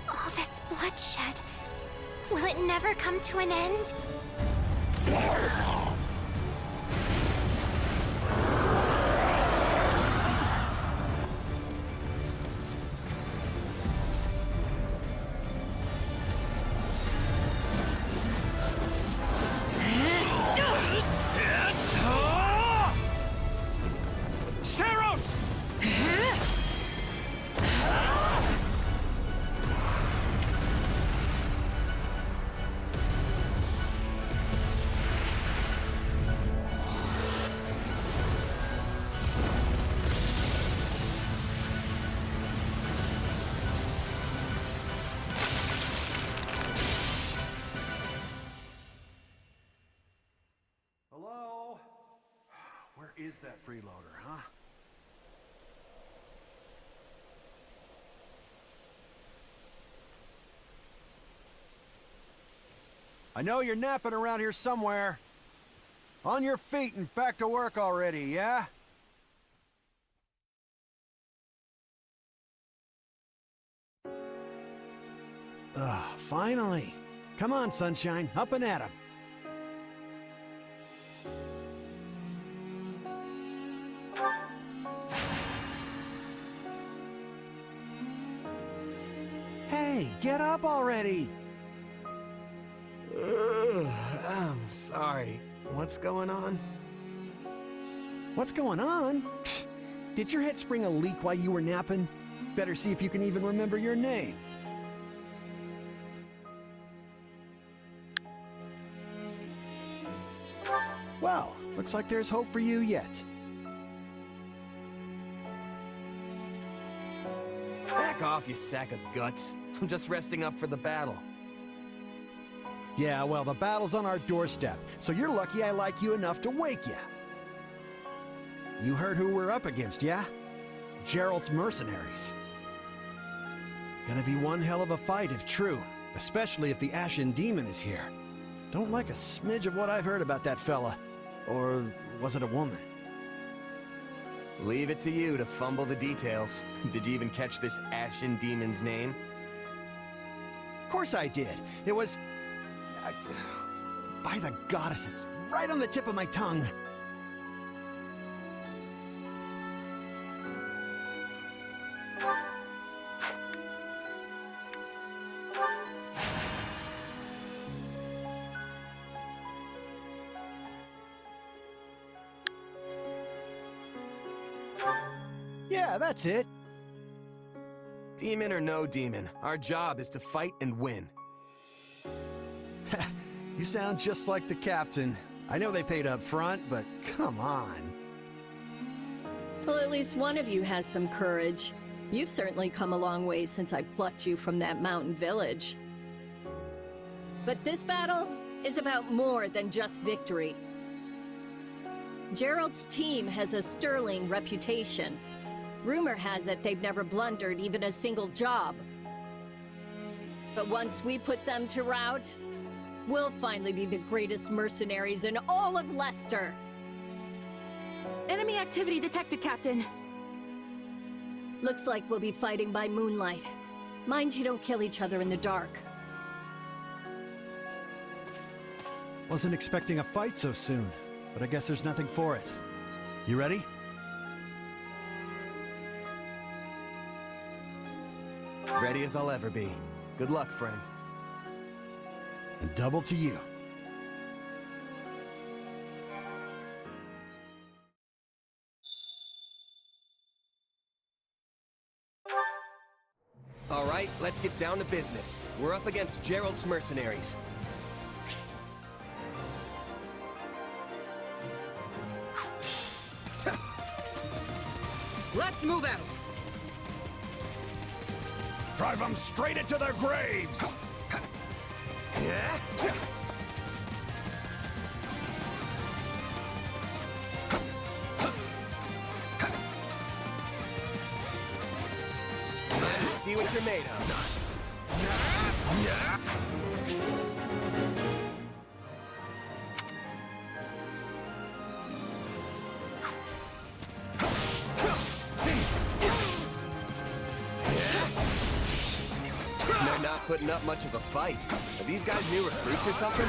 All this bloodshed. Will it never come to an end? Hello? Where is that freeloader, huh? I know you're napping around here somewhere. On your feet and back to work already, yeah? Finally. Come on, Sunshine, up and at 'em. Hey, get up already! I'm sorry. What's going on? What's going on? Did your head spring a leak while you were napping? Better see if you can even remember your name. Well, looks like there's hope for you yet. Back off, you sack of guts. I'm just resting up for the battle. Yeah, well, the battle's on our doorstep, so you're lucky I like you enough to wake you. You heard who we're up against, yeah? Gerald's mercenaries. Gonna be one hell of a fight if true, especially if the Ashen Demon is here. Don't like a smidge of what I've heard about that fella. Or was it a woman? Leave it to you to fumble the details. Did you even catch this Ashen Demon's name? Of course I did. It was... by the goddess, it's right on the tip of my tongue. Yeah, that's it. Demon or no demon, our job is to fight and win. You sound just like the captain. I know they paid up front, but come on. Well, at least one of you has some courage. You've certainly come a long way since I plucked you from that mountain village. But this battle is about more than just victory. Gerald's team has a sterling reputation. Rumor has it they've never blundered even a single job. But once we put them to rout, we'll finally be the greatest mercenaries in all of Leicester. Enemy activity detected, Captain. Looks like we'll be fighting by moonlight. Mind you don't kill each other in the dark. Wasn't expecting a fight so soon, but I guess there's nothing for it. You ready? Ready as I'll ever be. Good luck, friend. And double to you. All right, let's get down to business. We're up against Gerald's mercenaries. Let's move out! Drive them straight into their graves! Time to see what you're made of. They're not putting up much of a fight. Are these guys new recruits or something?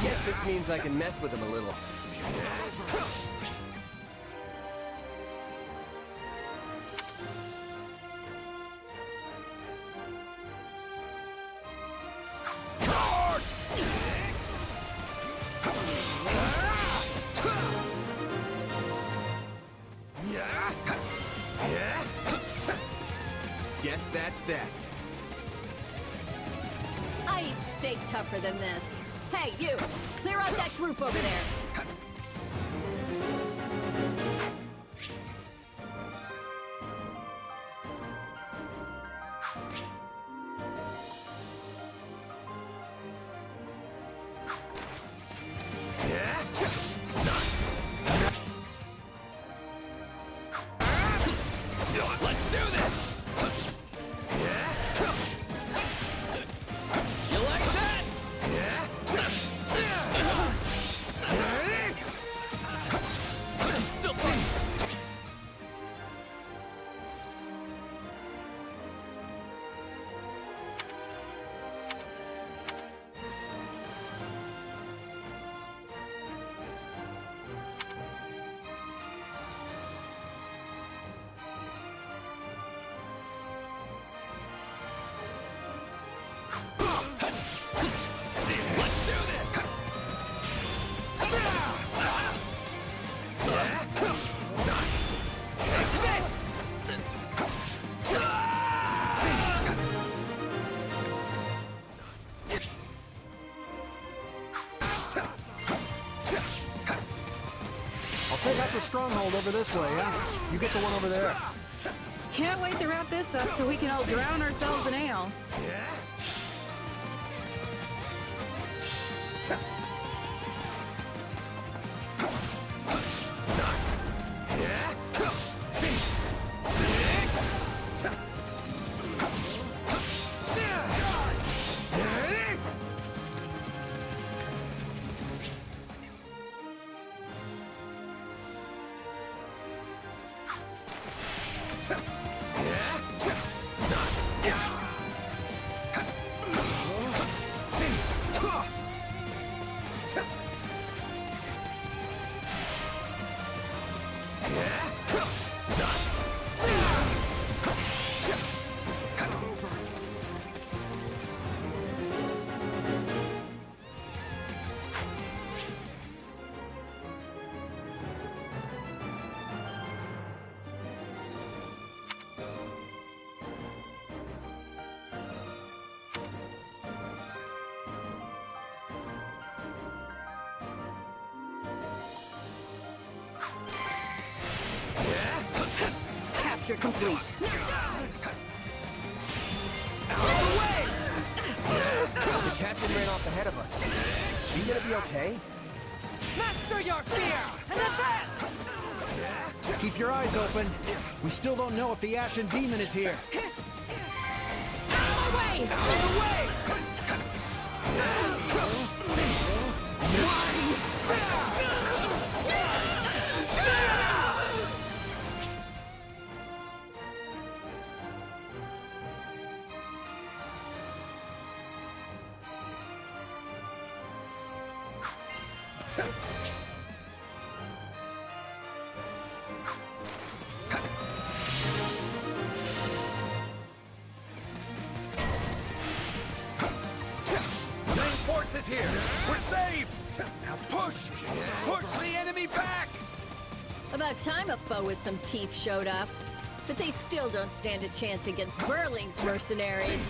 Guess this means I can mess with them a little. Guess that's that. I eat steak tougher than this. Hey, you! Clear out that group over there! Let's do this! You like that? It's still fun. Let's do this! Take this! I'll take out the stronghold over this way, yeah? You get the one over there. Can't wait to wrap this up so we can all drown ourselves in ale. Capture complete. The captain ran off ahead of us. Is she gonna be okay? Master your fear and advance! Keep your eyes open. We still don't know if the Ashen Demon is here. Out of the way! Main force is here! We're saved! Now push! Push the enemy back! About time a foe with some teeth showed up. But they still don't stand a chance against Burling's mercenaries.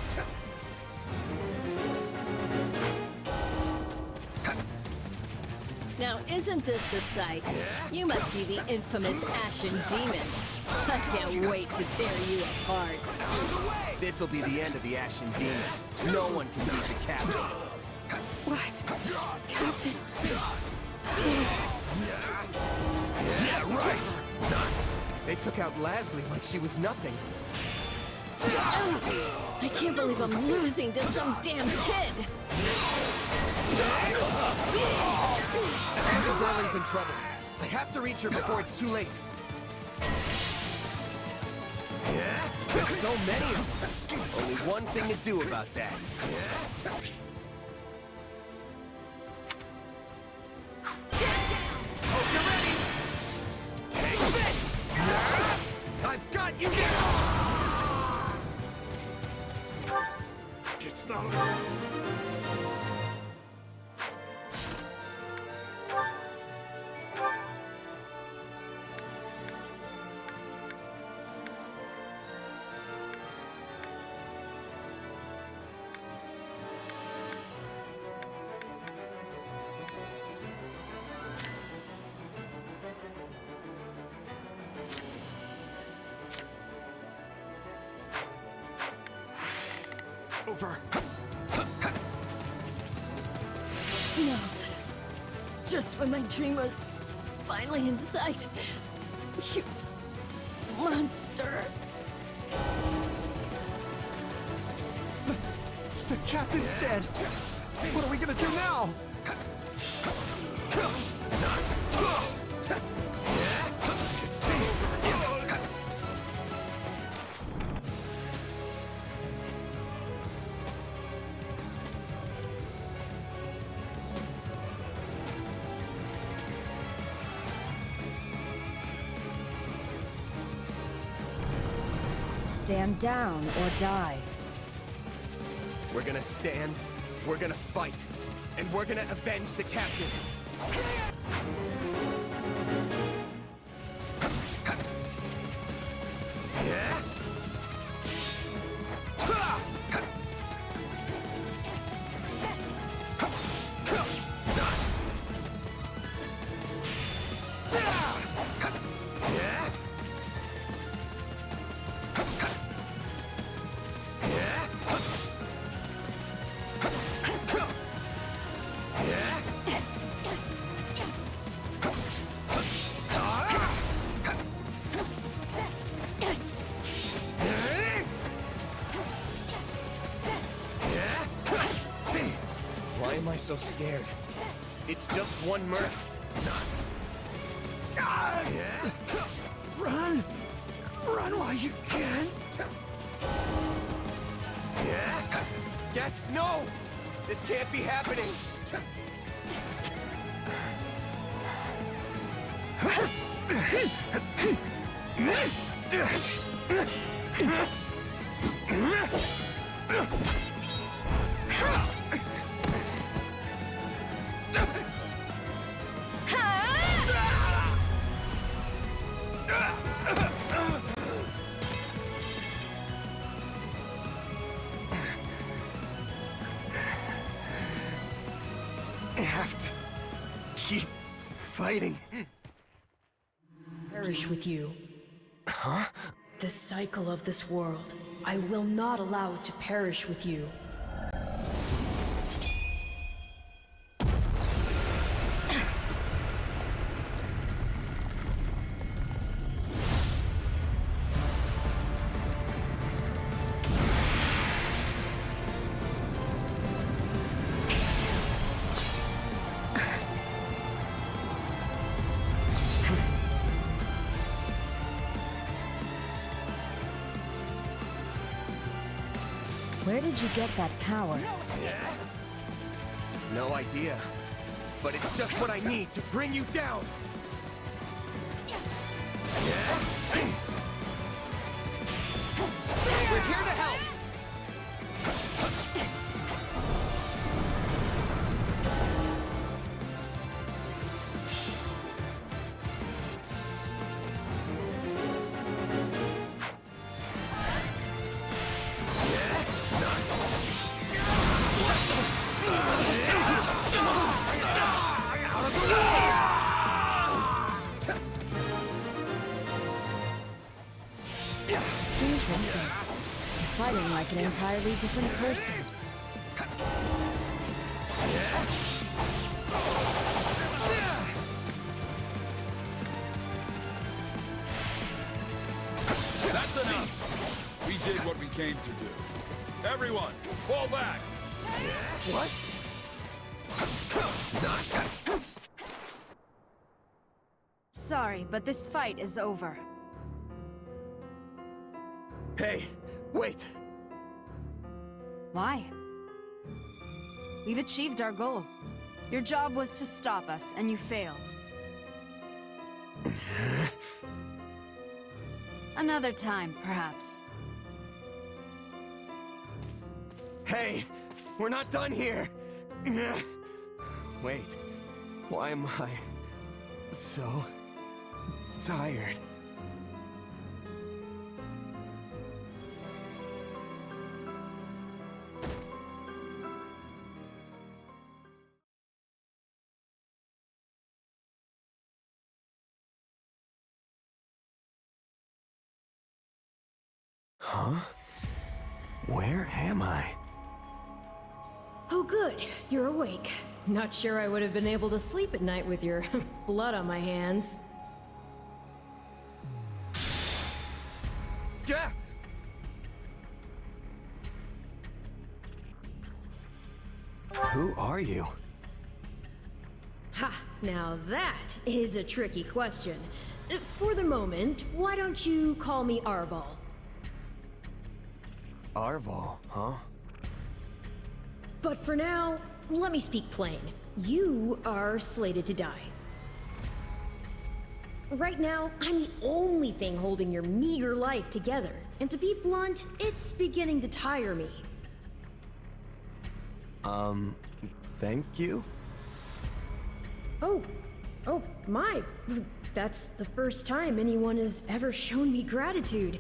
Now, isn't this a sight? You must be the infamous Ashen Demon. I can't wait to tear you apart. This'll be the end of the Ashen Demon. No one can beat the captain. What? Captain? Yeah, right! They took out Leslie like she was nothing. I can't believe I'm losing to some damn kid. Andrew Burling's in trouble. I have to reach her before it's too late. There's so many of them. Only one one thing to do about that. Hope you're ready! Take this! I've got you now! It's not over. Over. No. Just when my dream was finally in sight. You monster. The captain's dead! What are we gonna do now? Stand down or die. We're gonna stand, we're gonna fight, and we're gonna avenge the captain. Why am I so scared? It's just one mirth. Run! Run while you can! Gets no! This can't be happening! I have to keep fighting. Perish with you. Huh? The cycle of this world. I will not allow it to perish with you. Where did you get that power? No idea. But it's just what I need to bring you down! We're here to help! Interesting. You're fighting like an entirely different person. That's enough! We did what we came to do. Everyone, fall back! What? Sorry, but this fight is over. Hey, wait! Why? We've achieved our goal. Your job was to stop us, and you failed. Another time, perhaps. Hey, we're not done here! Wait, why am I so tired? Huh? Where am I? Oh good, you're awake. Not sure I would have been able to sleep at night with your blood on my hands. Yeah! Who are you? Ha! Now that is a tricky question. For the moment, why don't you call me Arval? Arval, huh? But for now, let me speak plain. You are slated to die. Right now, I'm the only thing holding your meager life together. And to be blunt, it's beginning to tire me. Thank you? Oh, my. That's the first time anyone has ever shown me gratitude.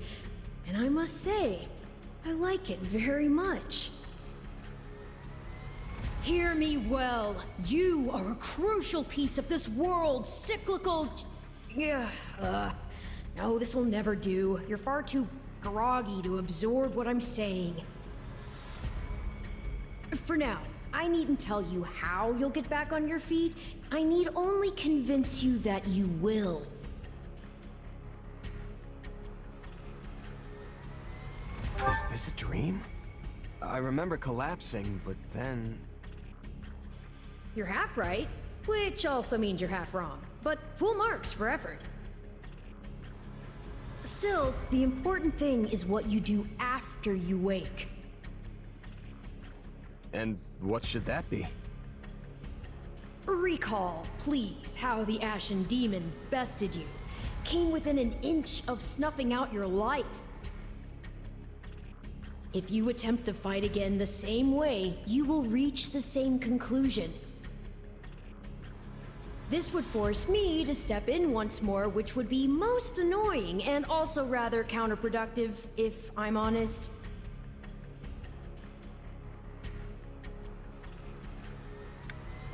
And I must say, I like it very much. Hear me well. You are a crucial piece of this world's cyclical... No, this will never do. You're far too groggy to absorb what I'm saying. For now, I needn't tell you how you'll get back on your feet. I need only convince you that you will. Is this a dream? I remember collapsing, but then... You're half right, which also means you're half wrong. But full marks for effort. Still, the important thing is what you do after you wake. And what should that be? Recall, please, how the Ashen Demon bested you. Came within an inch of snuffing out your life. If you attempt the fight again the same way, you will reach the same conclusion. This would force me to step in once more, which would be most annoying and also rather counterproductive, if I'm honest.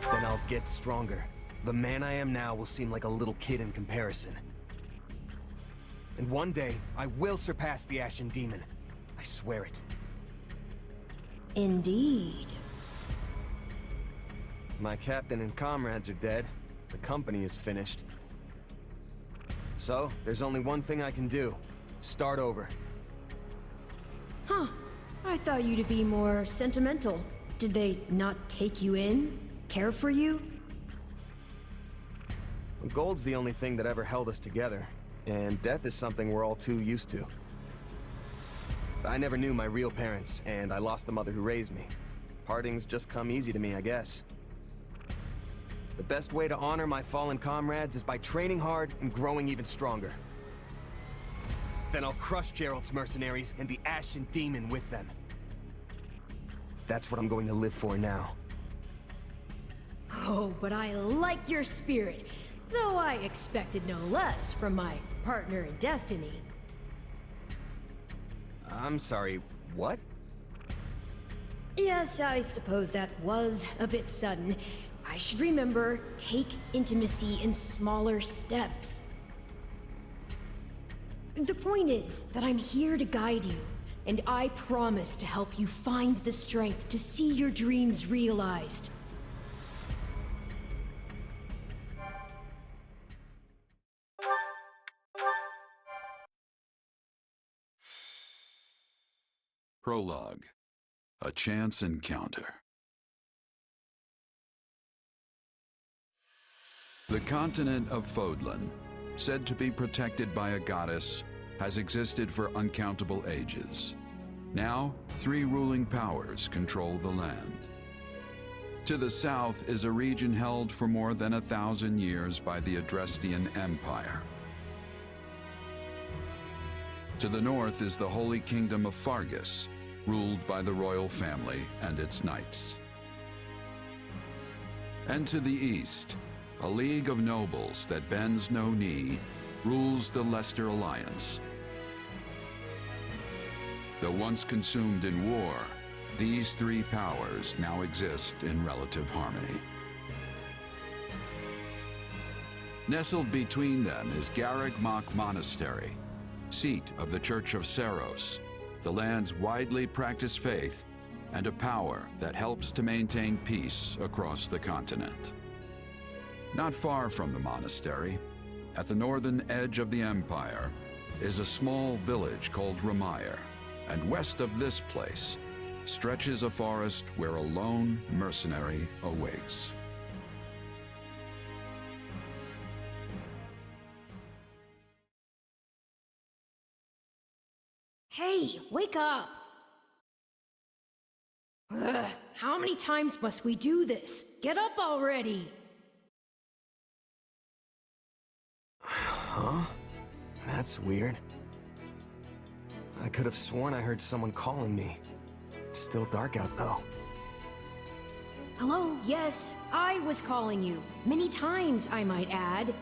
Then I'll get stronger. The man I am now will seem like a little kid in comparison. And one day, I will surpass the Ashen Demon. I swear it. Indeed. My captain and comrades are dead. The company is finished. So, there's only one thing I can do. Start over. Huh. I thought you to be more sentimental. Did they not take you in? Care for you? Gold's the only thing that ever held us together, and death is something we're all too used to. I never knew my real parents, and I lost the mother who raised me. Partings just come easy to me, I guess. The best way to honor my fallen comrades is by training hard and growing even stronger. Then I'll crush Gerald's mercenaries and the Ashen Demon with them. That's what I'm going to live for now. Oh, but I like your spirit, though I expected no less from my partner in destiny. I'm sorry, what? Yes, I suppose that was a bit sudden. I should remember, take intimacy in smaller steps. The point is that I'm here to guide you, and I promise to help you find the strength to see your dreams realized. Prologue. A chance encounter. The continent of Fodlan, said to be protected by a goddess, has existed for uncountable ages. Now, 3 ruling powers control the land. To the south is a region held for more than 1,000 years by the Adrestian Empire. To the north is the Holy Kingdom of Fargus, ruled by the royal family and its knights. And to the east, a league of nobles that bends no knee rules the Leicester Alliance. Though once consumed in war, these 3 powers now exist in relative harmony. Nestled between them is Garreg-Mach Monastery, seat of the Church of Seros, the land's widely practiced faith, and a power that helps to maintain peace across the continent. Not far from the monastery, at the northern edge of the empire, is a small village called Ramire, and west of this place stretches a forest where a lone mercenary awaits. Hey, wake up! Ugh, how many times must we do this? Get up already! Huh? That's weird. I could have sworn I heard someone calling me. It's still dark out, though. Hello, yes, I was calling you. Many times, I might add.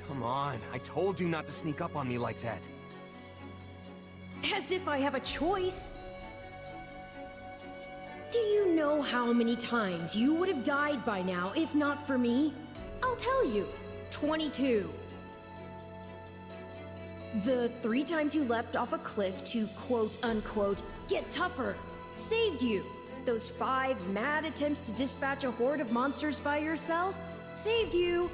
Come on, I told you not to sneak up on me like that. As if I have a choice. Do you know how many times you would have died by now if not for me? I'll tell you. 22. The 3 times you leapt off a cliff to quote-unquote get tougher saved you. Those 5 mad attempts to dispatch a horde of monsters by yourself saved you.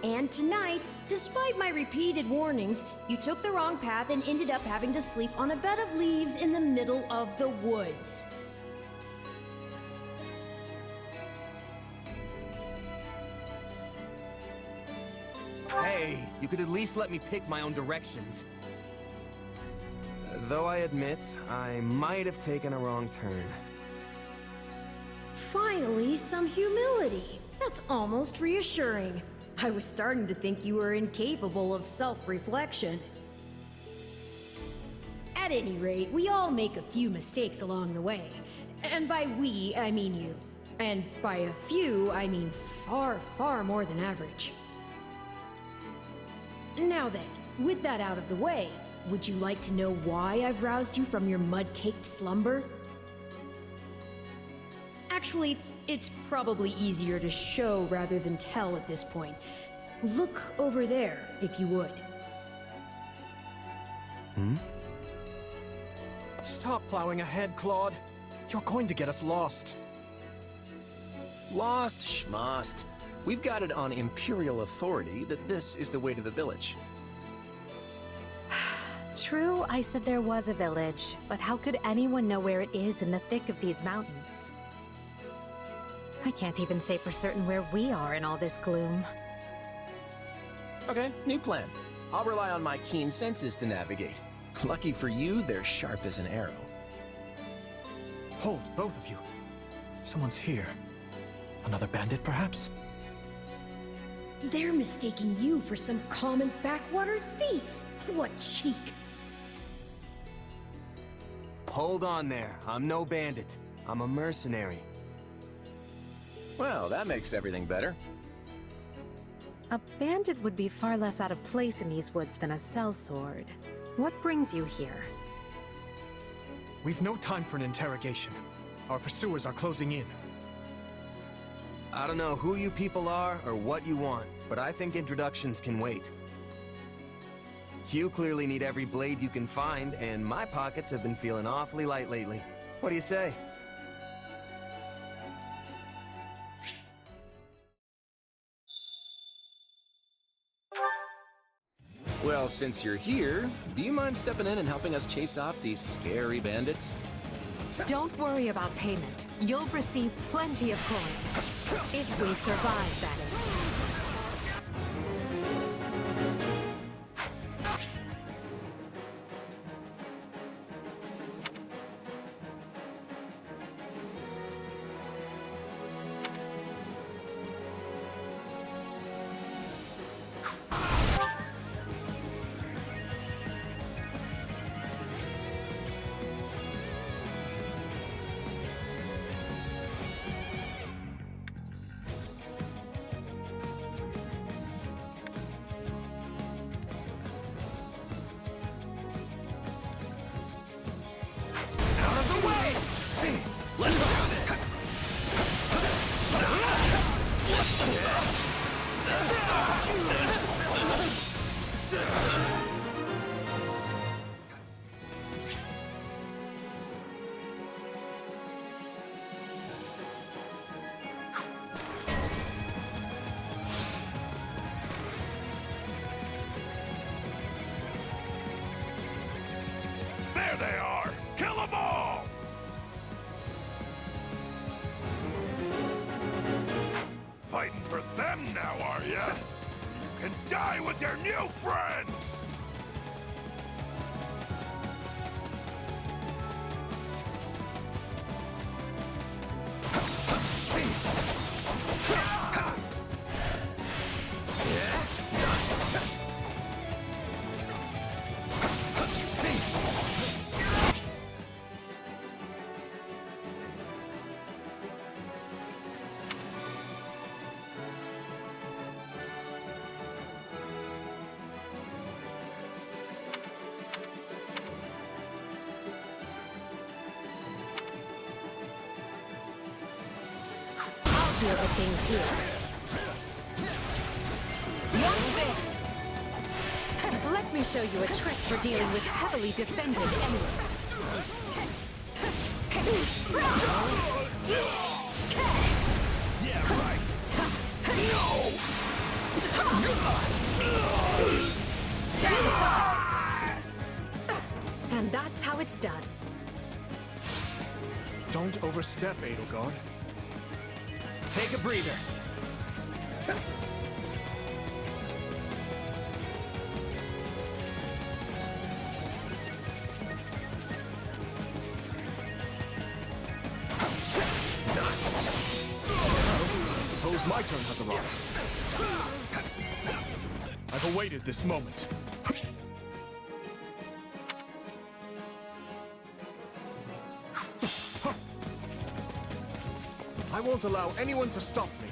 And tonight, despite my repeated warnings, you took the wrong path and ended up having to sleep on a bed of leaves in the middle of the woods. Hey, you could at least let me pick my own directions. Though I admit, I might have taken a wrong turn. Finally, some humility. That's almost reassuring. I was starting to think you were incapable of self-reflection. At any rate, we all make a few mistakes along the way. And by we, I mean you. And by a few, I mean far, far more than average. Now then, with that out of the way, would you like to know why I've roused you from your mud-caked slumber? Actually, it's probably easier to show rather than tell at this point. Look over there, if you would. Stop plowing ahead, Claude. You're going to get us lost. Lost schmost. We've got it on Imperial authority that this is the way to the village. True, I said there was a village, but how could anyone know where it is in the thick of these mountains? I can't even say for certain where we are in all this gloom. Okay, new plan. I'll rely on my keen senses to navigate. Lucky for you, they're sharp as an arrow. Hold, both of you. Someone's here. Another bandit, perhaps? They're mistaking you for some common backwater thief. What cheek. Hold on there. I'm no bandit. I'm a mercenary. Well, that makes everything better. A bandit would be far less out of place in these woods than a sellsword. What brings you here? We've no time for an interrogation. Our pursuers are closing in. I don't know who you people are or what you want, but I think introductions can wait. You clearly need every blade you can find, and my pockets have been feeling awfully light lately. What do you say? Well, since you're here, do you mind stepping in and helping us chase off these scary bandits? Don't worry about payment. You'll receive plenty of coin. If we survive, that is. deal with things here. Watch this! Let me show you a trick for dealing with heavily defended enemies. Yeah, right. Stand aside. And that's how it's done. Don't overstep, Edelgard. Take a breather. I suppose my turn has arrived. I've awaited this moment. I won't allow anyone to stop me.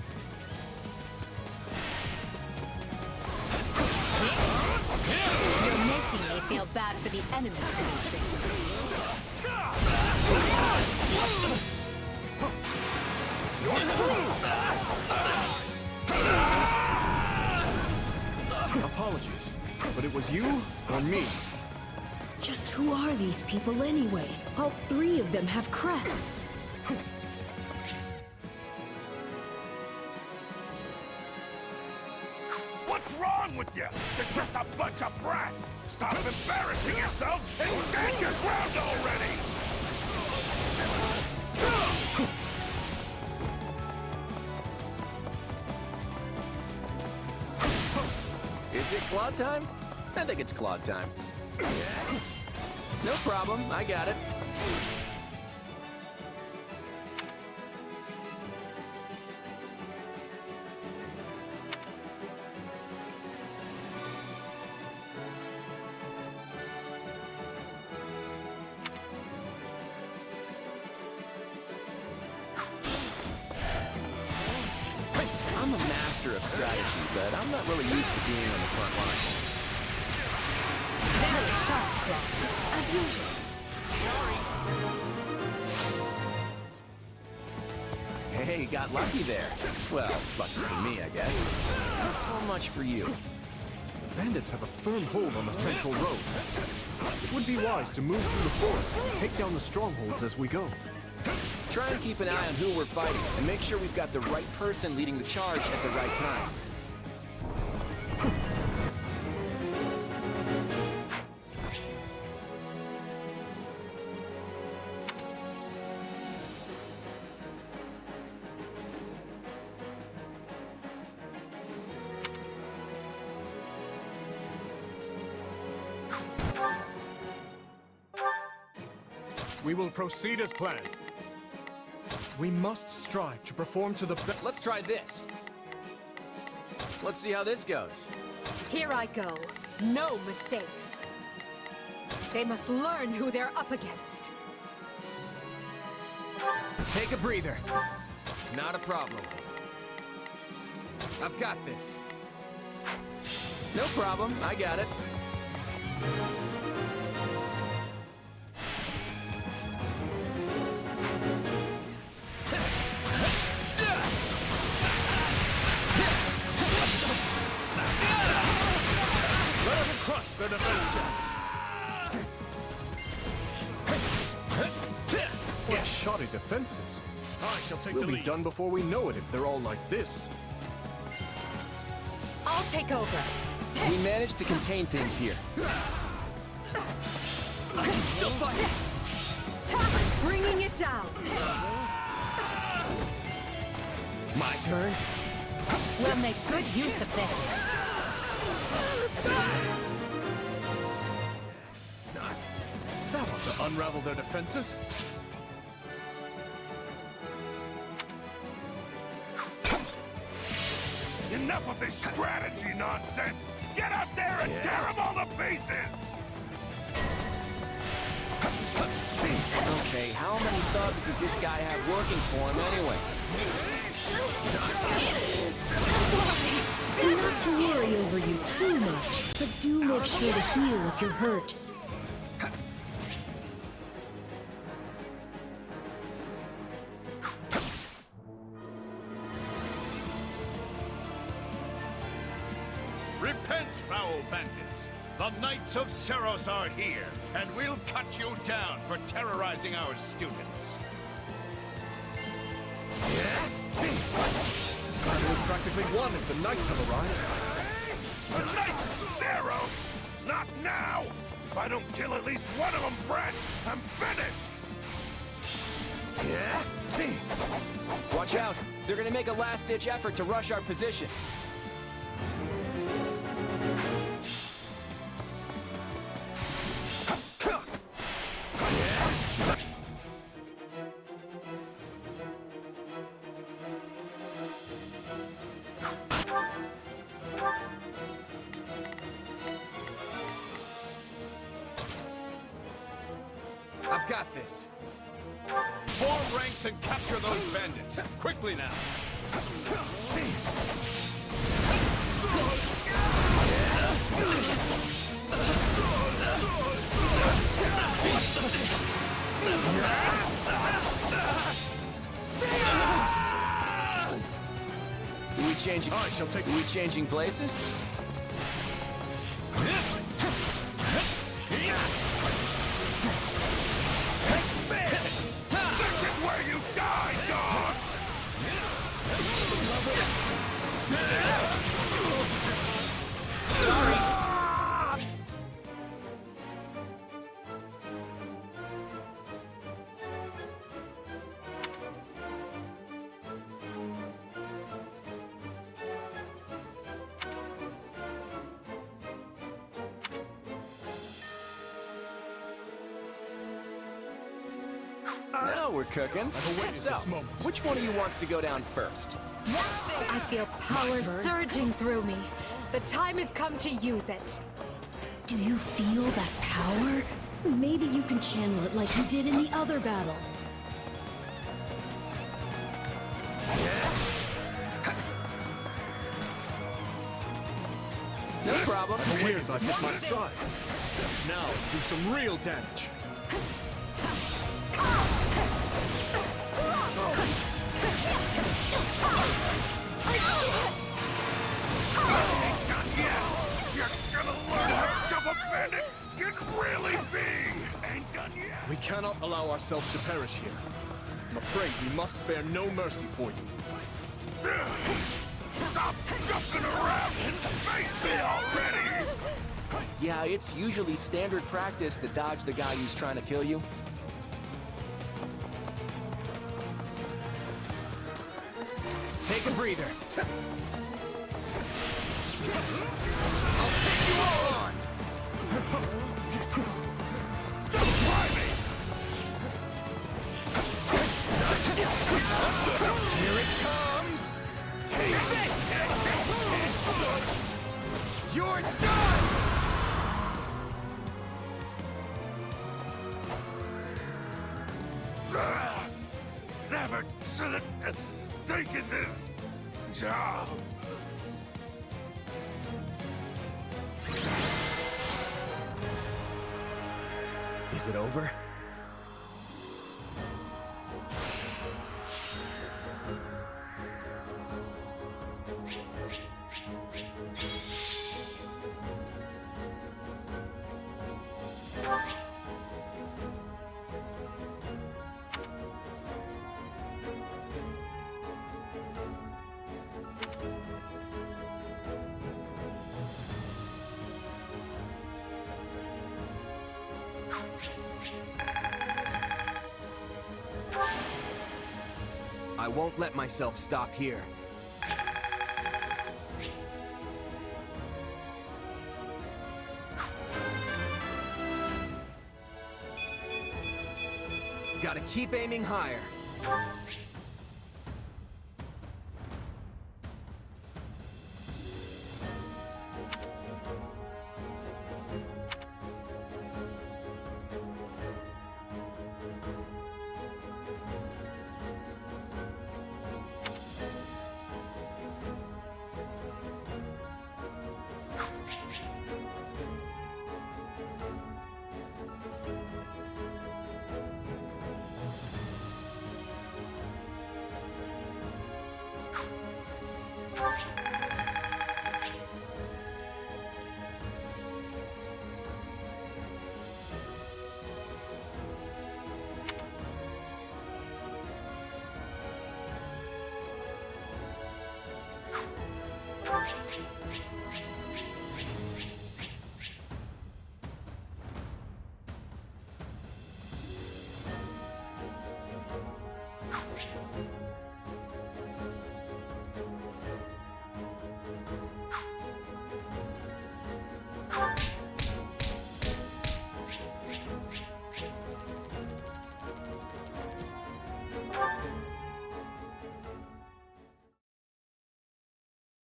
You're making me feel bad for the enemies to this thing. Apologies, but it was you or me. Just who are these people anyway? All three of them have crests. What's wrong with you? You're just a bunch of brats! Stop embarrassing yourselves and stand your ground already! Is it Claude time? I think it's Claude time. No problem, I got it. I'm a master of strategy, but I'm not really used to being on the front lines. Very sharp, Claude, as usual. Hey, got lucky there. Well, lucky for me, I guess. Not so much for you. Bandits have a firm hold on the central road. It would be wise to move through the forest and take down the strongholds as we go. Try and keep an eye on who we're fighting, and make sure we've got the right person leading the charge at the right time. We will proceed as planned. We must strive to perform to the best. Let's try this. Let's see how this goes. Here I go. No mistakes. They must learn who they're up against. Take a breather. Not a problem. I've got this. No problem, I got it. Let us crush their defenses. What shoddy defenses. I shall take the lead. We'll be done before we know it if they're all like this. I'll take over. We managed to contain things here. I can still fight. I'm bringing it down. My turn. We'll make good use of this. That ought to unravel their defenses. Enough of this strategy nonsense! Get out there and tear them all to pieces! Okay, how many thugs does this guy have working for him anyway? Not to worry over you too much, but do make sure to heal if you're hurt. bandits. The Knights of Seros are here, and we'll cut you down for terrorizing our students. This battle is practically won if the knights have arrived. The Knights of Seros? Not now! If I don't kill at least one of them, Brett, I'm finished! Watch out! They're gonna make a last-ditch effort to rush our position. I've got this. Form ranks and capture those bandits. Quickly now. We changing places? Where you die, dogs! Sorry. Now we're cooking. So, which one of you wants to go down first? I feel power surging through me. The time has come to use it. Do you feel that power? Maybe you can channel it like you did in the other battle. No problem. Here's I've hit my stride. Now let's do some real damage. You're gonna learn how tough a bandit can really be! Ain't done yet! We cannot allow ourselves to perish here. I'm afraid we must spare no mercy for you. Stop jumping around and face me already! Yeah, it's usually standard practice to dodge the guy who's trying to kill you. Take a breather. I'll take you on! Don't try me! Here it comes! Take this! You're done! Never should have taken this job. Is it over? I won't let myself stop here. Gotta keep aiming higher.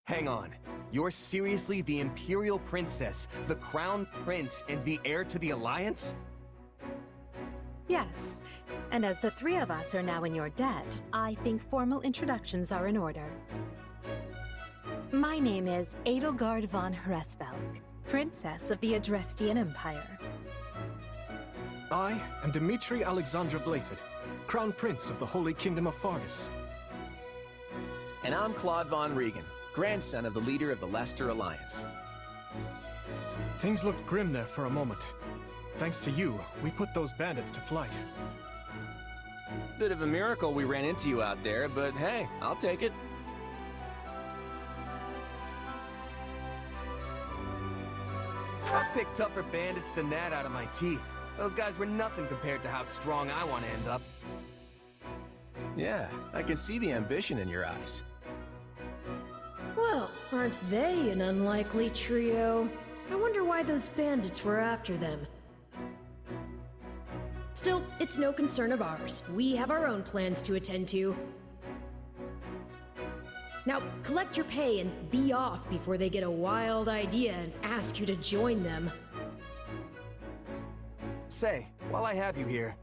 Hang on. You're seriously the Imperial Princess, the Crown Prince, and the heir to the Alliance? Yes, and as the three of us are now in your debt, I think formal introductions are in order. My name is Edelgard von Hresvelg, Princess of the Adrestian Empire. I am Dimitri Alexandra Blathid, Crown Prince of the Holy Kingdom of Fargus. And I'm Claude von Regan, grandson of the leader of the Leicester Alliance. Things looked grim there for a moment. Thanks to you, we put those bandits to flight. Bit of a miracle we ran into you out there, but hey, I'll take it. I've picked tougher bandits than that out of my teeth. Those guys were nothing compared to how strong I want to end up. Yeah, I can see the ambition in your eyes. Well, aren't they an unlikely trio? I wonder why those bandits were after them. Still, it's no concern of ours. We have our own plans to attend to. Now, collect your pay and be off before they get a wild idea and ask you to join them. Say, while I have you here,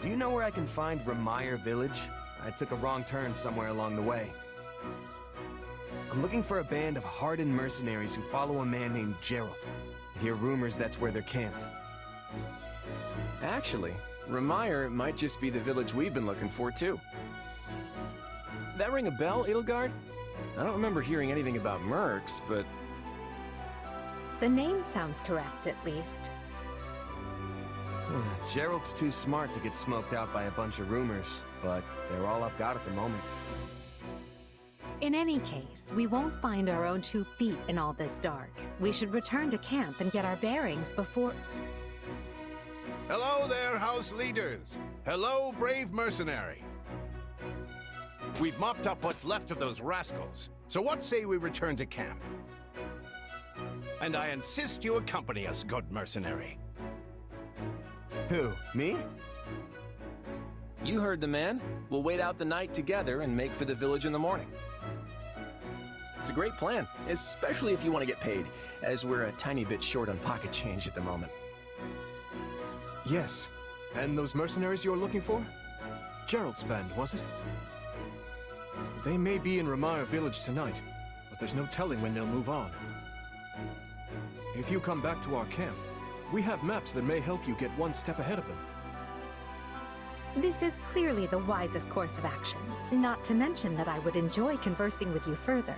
do you know where I can find Remire Village? I took a wrong turn somewhere along the way. I'm looking for a band of hardened mercenaries who follow a man named Gerald. I hear rumors that's where they're camped. Actually, Remire might just be the village we've been looking for, too. That ring a bell, Edelgard? I don't remember hearing anything about mercs, but... The name sounds correct, at least. Gerald's too smart to get smoked out by a bunch of rumors, but they're all I've got at the moment. In any case, we won't find our own 2 feet in all this dark. We should return to camp and get our bearings before... Hello there, house leaders. Hello, brave mercenary. We've mopped up what's left of those rascals, so what say we return to camp? And I insist you accompany us, good mercenary. Who, me? You heard the man. We'll wait out the night together and make for the village in the morning. It's a great plan, especially if you want to get paid, as we're a tiny bit short on pocket change at the moment. Yes, and those mercenaries you're looking for? Gerald's band, was it? They may be in Remire Village tonight, but there's no telling when they'll move on. If you come back to our camp, we have maps that may help you get one step ahead of them. This is clearly the wisest course of action, not to mention that I would enjoy conversing with you further.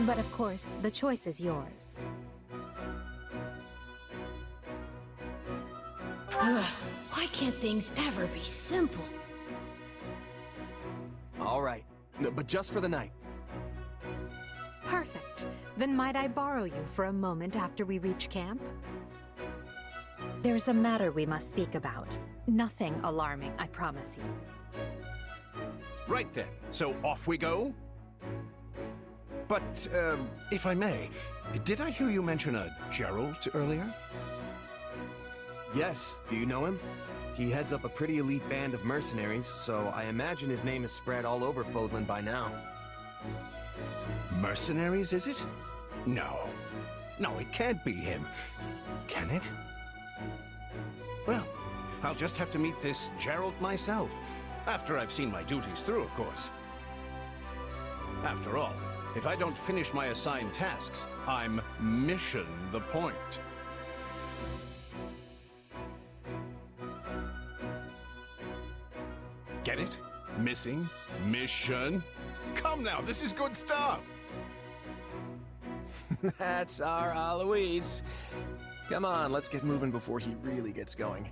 But of course, the choice is yours. Why can't things ever be simple? All right, no, but just for the night. Perfect. Then might I borrow you for a moment after we reach camp? There's a matter we must speak about. Nothing alarming, I promise you. Right then, so off we go? But, if I may, did I hear you mention a Gerald earlier? Yes, do you know him? He heads up a pretty elite band of mercenaries, so I imagine his name is spread all over Fodlan by now. Mercenaries, is it? No. No, it can't be him. Can it? Well, I'll just have to meet this Gerald myself. After I've seen my duties through, of course. After all, if I don't finish my assigned tasks, I'm mission the point. Get it? Missing? Mission? Come now, this is good stuff! That's our Aloise. Come on, let's get moving before he really gets going.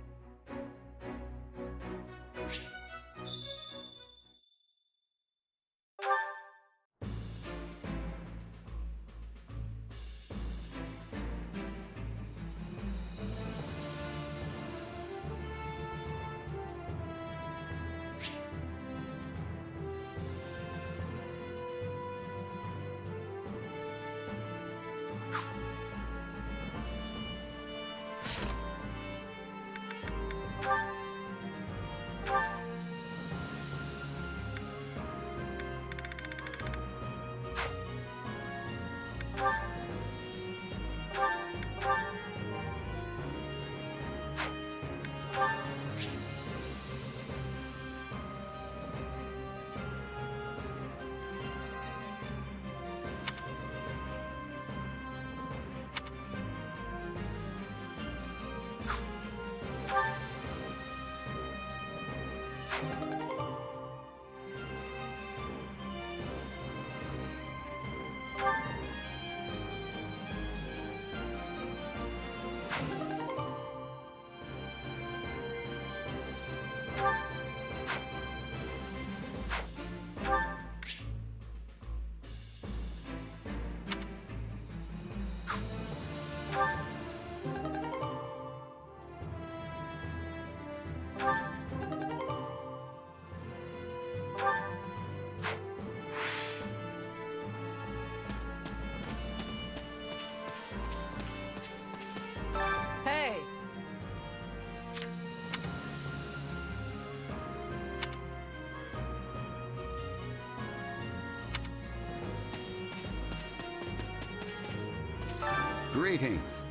Greetings.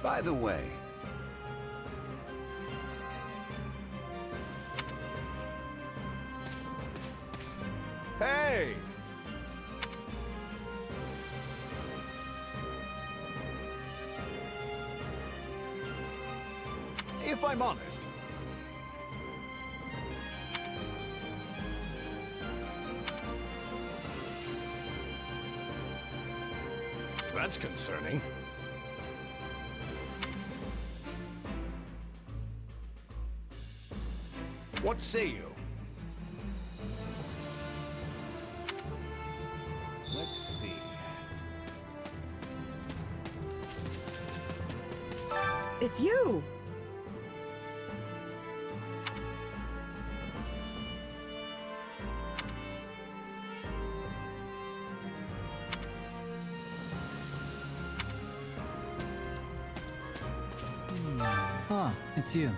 By the way, Hey! If I'm honest, that's concerning. What say you? Let's see. It's you! Ah, it's you.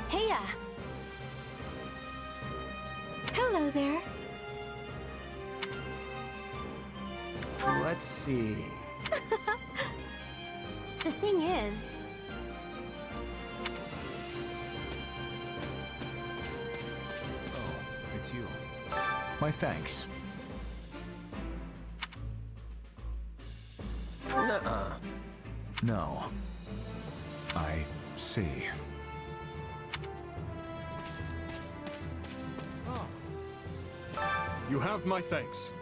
Heya! Hello there. Let's see. The thing is... Oh, it's you. My thanks. Nuh-uh. No. I see. You have my thanks.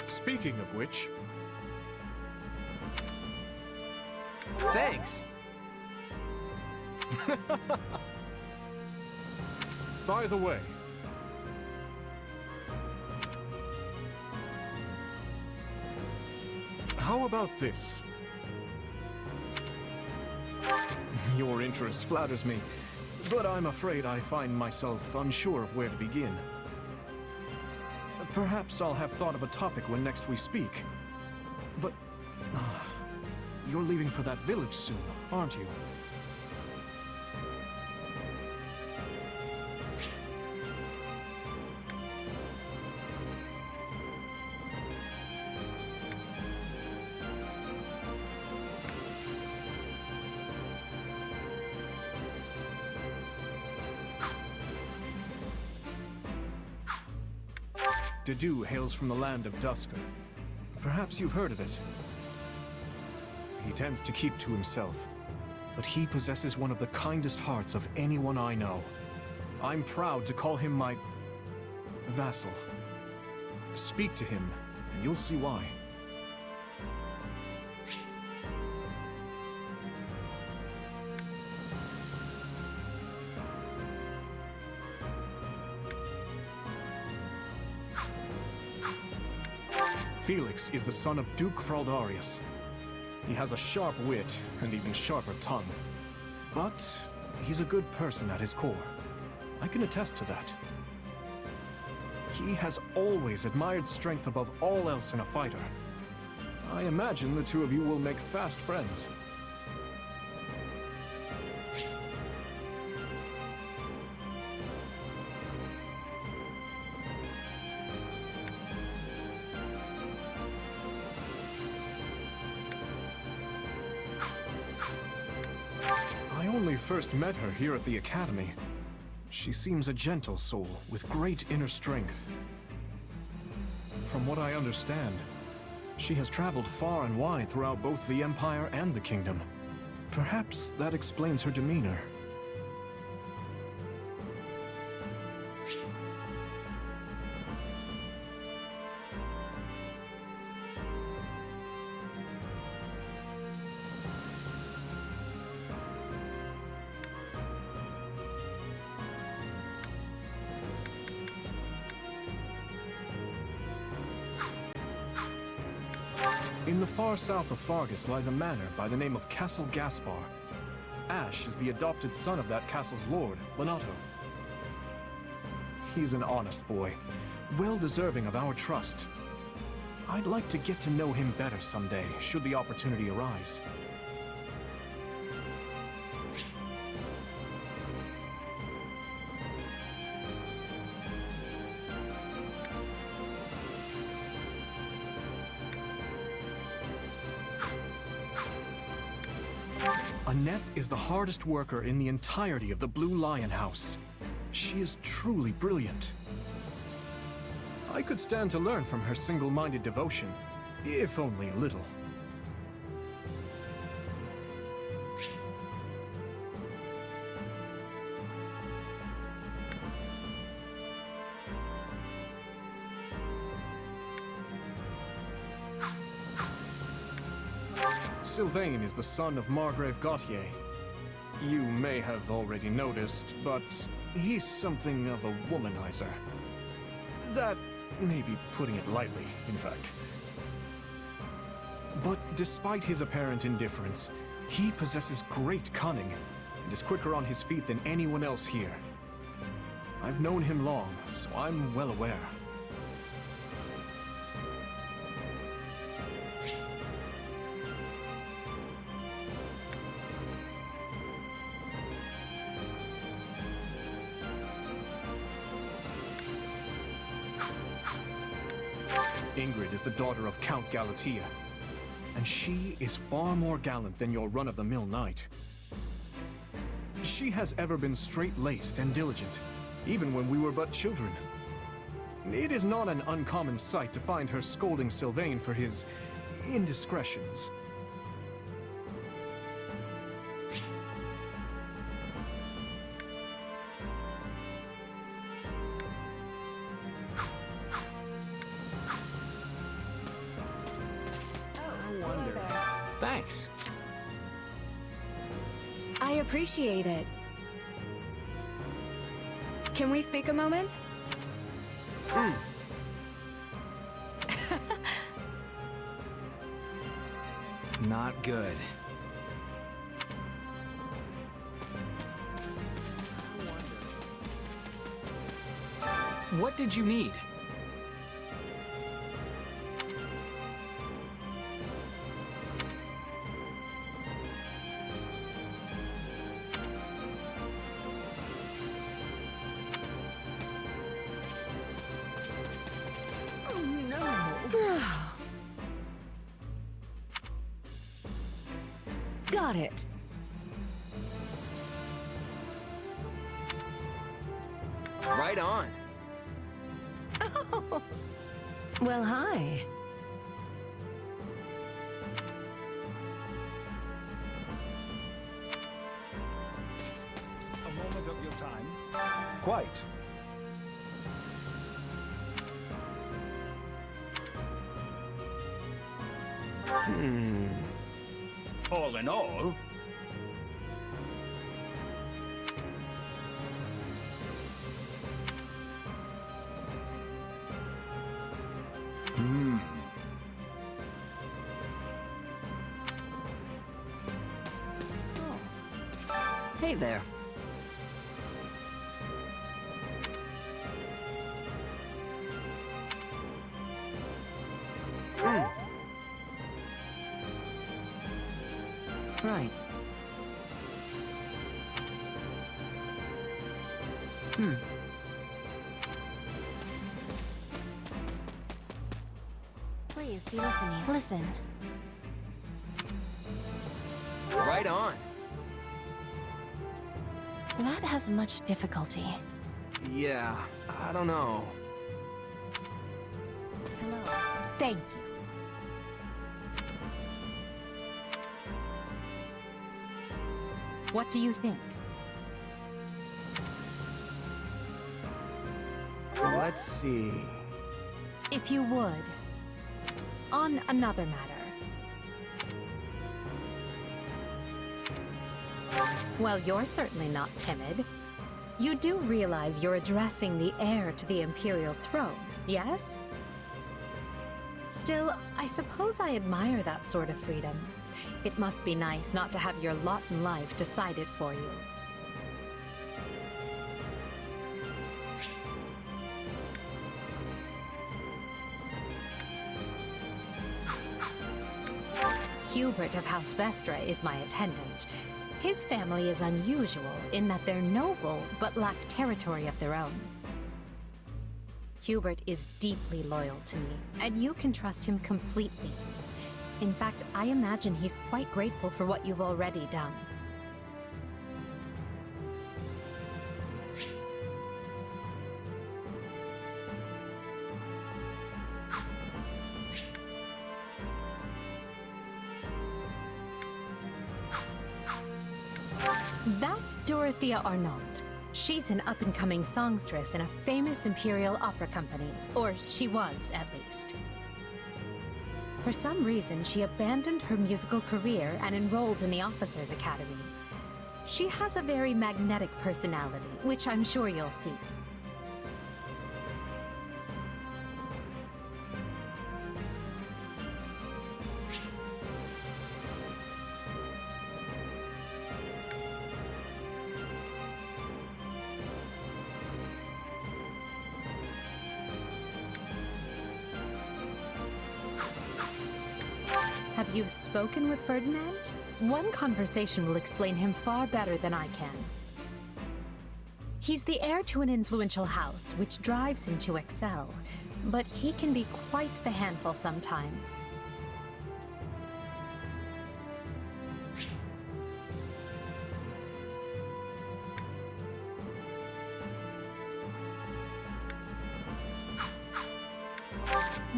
Speaking of which... Thanks! By the way... How about this? Your interest flatters me, but I'm afraid I find myself unsure of where to begin. Perhaps I'll have thought of a topic when next we speak. But... you're leaving for that village soon, aren't you? Dedu hails from the land of Dusker. Perhaps you've heard of it. He tends to keep to himself, but he possesses one of the kindest hearts of anyone I know. I'm proud to call him my vassal. Speak to him, and you'll see why. Felix is the son of Duke Fraldarius. He has a sharp wit and even sharper tongue. But he's a good person at his core. I can attest to that. He has always admired strength above all else in a fighter. I imagine the two of you will make fast friends. I only first met her here at the academy. She seems a gentle soul with great inner strength. From what I understand, she has traveled far and wide throughout both the Empire and the Kingdom. Perhaps that explains her demeanor. In the far south of Fargus lies a manor by the name of Castle Gaspar. Ash is the adopted son of that castle's lord, Lenato. He's an honest boy, well deserving of our trust. I'd like to get to know him better someday, should the opportunity arise. Annette is the hardest worker in the entirety of the Blue Lion House. She is truly brilliant. I could stand to learn from her single-minded devotion, if only a little. Sylvain is the son of Margrave Gautier. You may have already noticed, but he's something of a womanizer. That may be putting it lightly, in fact. But despite his apparent indifference, he possesses great cunning and is quicker on his feet than anyone else here. I've known him long, so I'm well aware. Ingrid is the daughter of Count Galatea, and she is far more gallant than your run-of-the-mill knight. She has ever been straight-laced and diligent, even when we were but children. It is not an uncommon sight to find her scolding Sylvain for his indiscretions. Thanks. I appreciate it. Can we speak a moment? Not good. What did you need? Got it. Right on. Oh. Well, hi. A moment of your time? Quite. All in all, Hey there. Right. Please be listening. Listen. Right on. That has much difficulty. Yeah, I don't know. Hello. Thank you. What do you think? Let's see. If you would, on another matter. Well, you're certainly not timid. You do realize you're addressing the heir to the Imperial throne, yes? Still, I suppose I admire that sort of freedom. It must be nice not to have your lot in life decided for you. Hubert of House Vestra is my attendant. His family is unusual in that they're noble but lack territory of their own. Hubert is deeply loyal to me, and you can trust him completely. In fact, I imagine he's quite grateful for what you've already done. That's Dorothea Arnault. She's an up-and-coming songstress in a famous Imperial opera company, or she was, at least. For some reason, she abandoned her musical career and enrolled in the Officers' Academy. She has a very magnetic personality, which I'm sure you'll see. Have you spoken with Ferdinand? One conversation will explain him far better than I can. He's the heir to an influential house, which drives him to excel, but he can be quite the handful sometimes.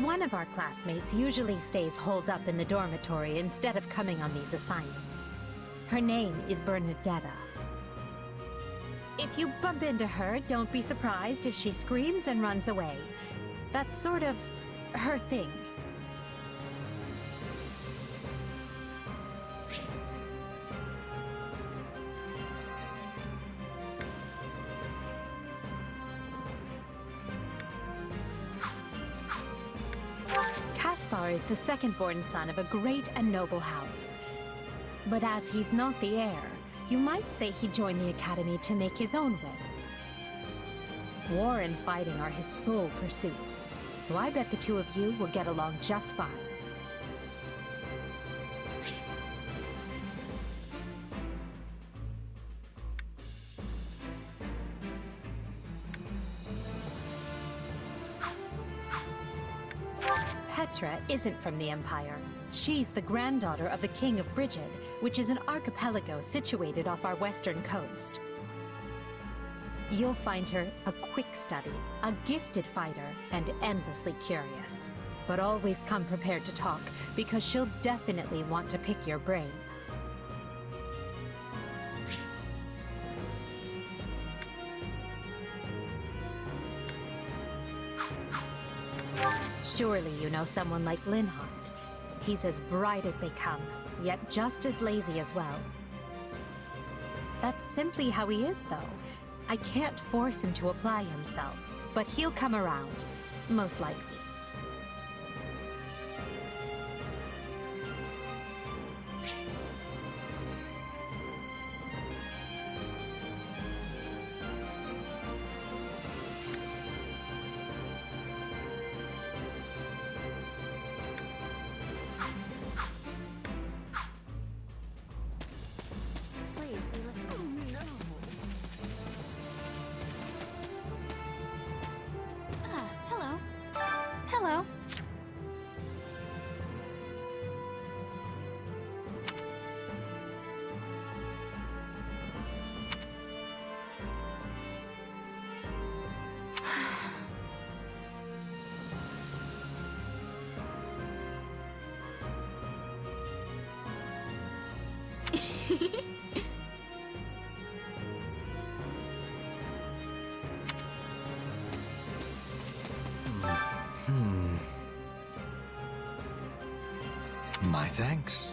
One of our classmates usually stays holed up in the dormitory instead of coming on these assignments. Her name is Bernadetta. If you bump into her, don't be surprised if she screams and runs away. That's sort of her thing. Caspar is the second-born son of a great and noble house. But as he's not the heir, you might say he joined the Academy to make his own way. War and fighting are his sole pursuits, so I bet the two of you will get along just fine. Petra isn't from the Empire. She's the granddaughter of the King of Brigid, which is an archipelago situated off our western coast. You'll find her a quick study, a gifted fighter, and endlessly curious. But always come prepared to talk, because she'll definitely want to pick your brain. Surely you know someone like Linhardt. He's as bright as they come, yet just as lazy as well. That's simply how he is, though. I can't force him to apply himself, but he'll come around, most likely. My thanks.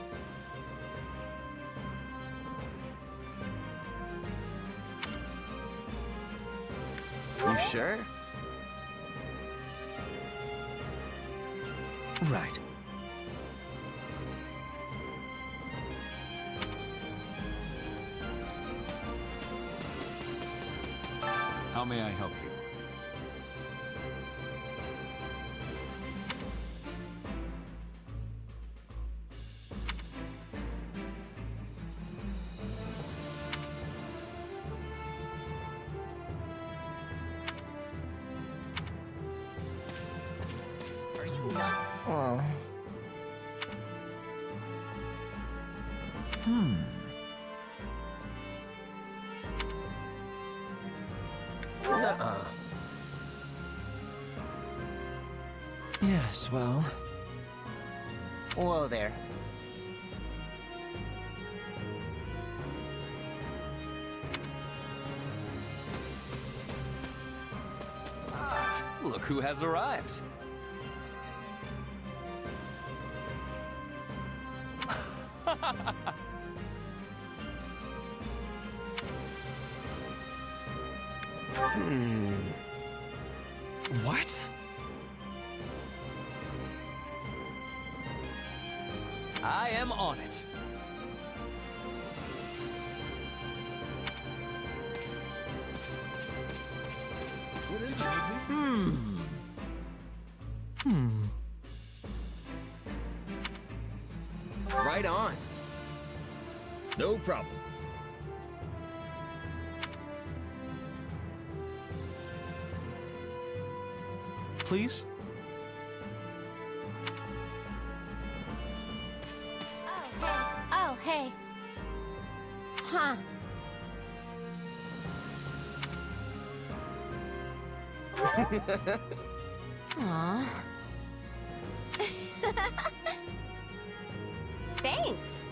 You sure? Right. How may I help you? nuts. Oh. Nuh-uh. Yes, well... Whoa there. Look who has arrived. What? I am on it. What is it? Right on. No problem. Please? Oh, hey. Huh. Aw. Thanks.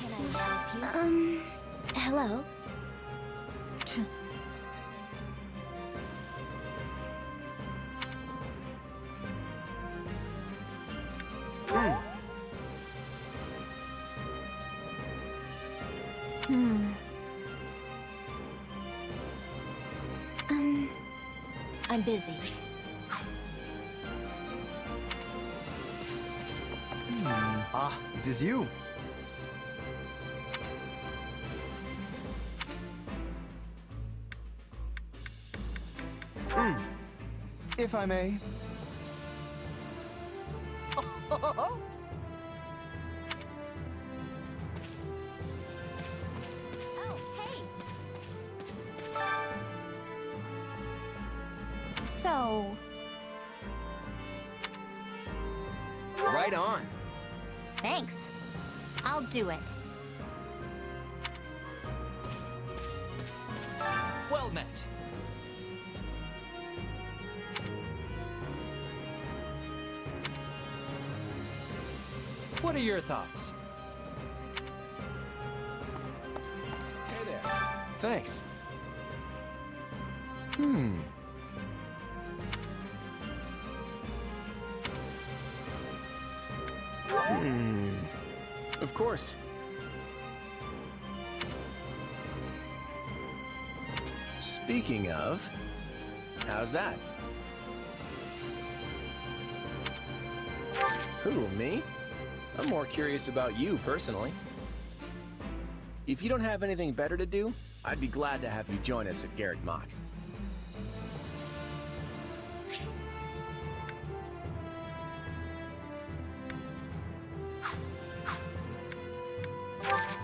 Can I help you? Hello? I'm busy. Ah, it is you. If I may. So... Right on. Thanks. I'll do it. Well met. What are your thoughts? Hey there. Thanks. Of course. Speaking of, how's that? Who, me? I'm more curious about you, personally. If you don't have anything better to do, I'd be glad to have you join us at Garreg Mach.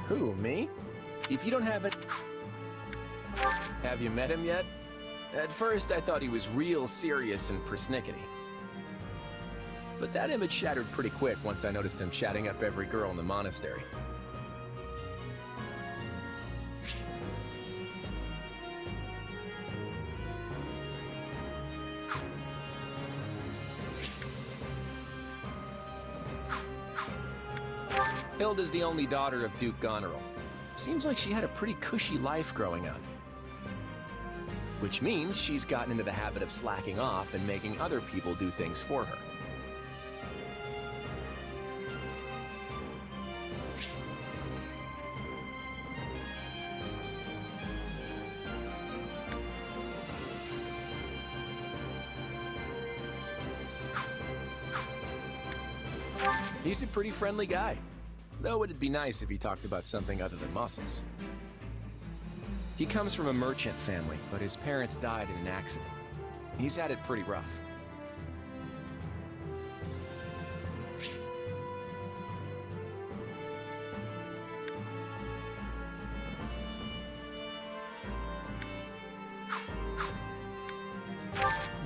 Who, me? If you don't have it... Have you met him yet? At first, I thought he was real serious and persnickety. But that image shattered pretty quick once I noticed him chatting up every girl in the monastery. Hilda's the only daughter of Duke Goneril. Seems like she had a pretty cushy life growing up. Which means she's gotten into the habit of slacking off and making other people do things for her. He's a pretty friendly guy, though it'd be nice if he talked about something other than muscles. He comes from a merchant family, but his parents died in an accident. He's had it pretty rough.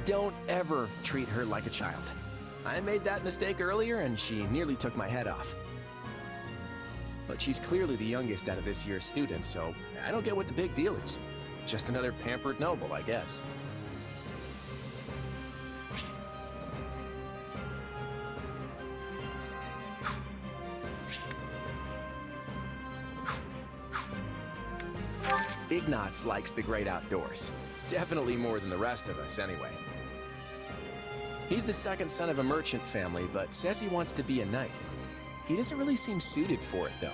Don't ever treat her like a child. I made that mistake earlier and she nearly took my head off. But she's clearly the youngest out of this year's students, so I don't get what the big deal is. Just another pampered noble, I guess. Ignatz likes the great outdoors. Definitely more than the rest of us, anyway. He's the second son of a merchant family, but says he wants to be a knight. He doesn't really seem suited for it, though.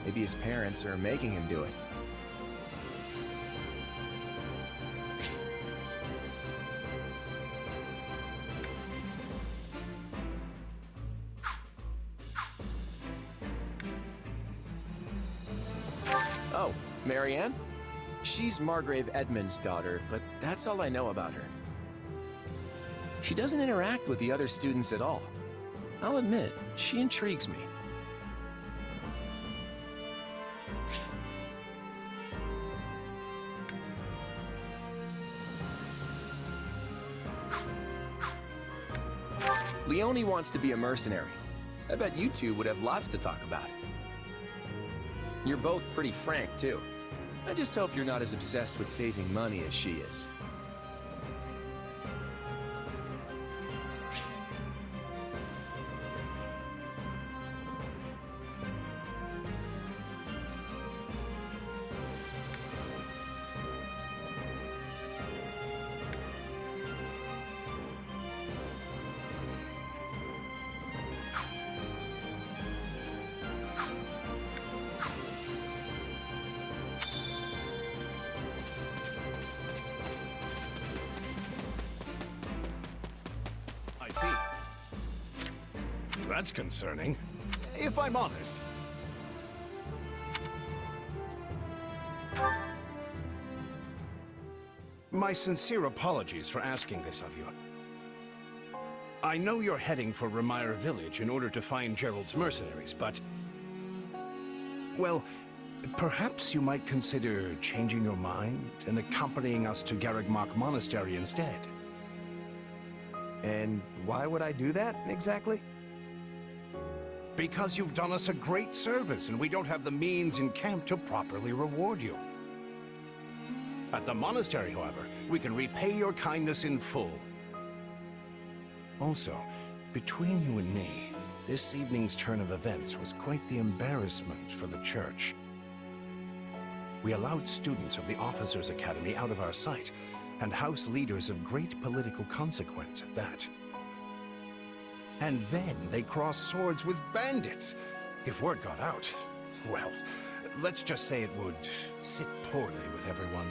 Maybe his parents are making him do it. Oh, Marianne? She's Margrave Edmund's daughter, but that's all I know about her. She doesn't interact with the other students at all. I'll admit, she intrigues me. Leone wants to be a mercenary. I bet you two would have lots to talk about. You're both pretty frank, too. I just hope you're not as obsessed with saving money as she is. I see. That's concerning, if I'm honest. My sincere apologies for asking this of you. I know you're heading for Remire Village in order to find Gerald's mercenaries, but... well, perhaps you might consider changing your mind and accompanying us to Garreg-Mach Monastery instead. And why would I do that, exactly? Because you've done us a great service, and we don't have the means in camp to properly reward you. At the monastery, however, we can repay your kindness in full. Also, between you and me, this evening's turn of events was quite the embarrassment for the church. We allowed students of the Officers' Academy out of our sight, and house leaders of great political consequence at that. And then they crossed swords with bandits. If word got out, well, let's just say it would sit poorly with everyone.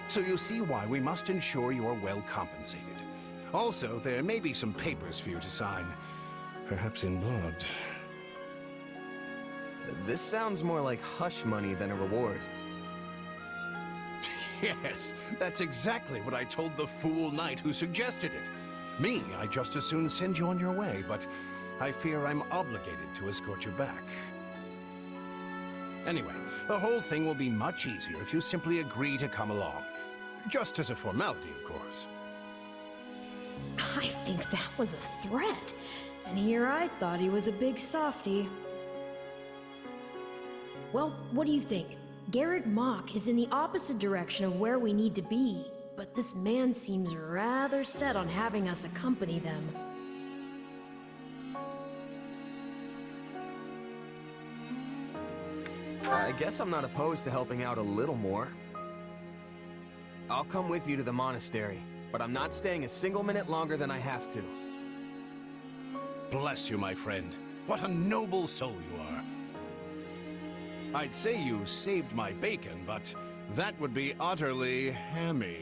So you see why we must ensure you are well compensated. Also, there may be some papers for you to sign, perhaps in blood. This sounds more like hush money than a reward. Yes, that's exactly what I told the fool knight who suggested it. Me, I'd just as soon send you on your way, but I fear I'm obligated to escort you back. Anyway, the whole thing will be much easier if you simply agree to come along. Just as a formality, of course. I think that was a threat. And here I thought he was a big softy. Well, what do you think? Garreg-Mach is in the opposite direction of where we need to be, but this man seems rather set on having us accompany them. I guess I'm not opposed to helping out a little more. I'll come with you to the monastery, but I'm not staying a single minute longer than I have to. Bless you, my friend. What a noble soul you are. I'd say you saved my bacon, but that would be utterly hammy.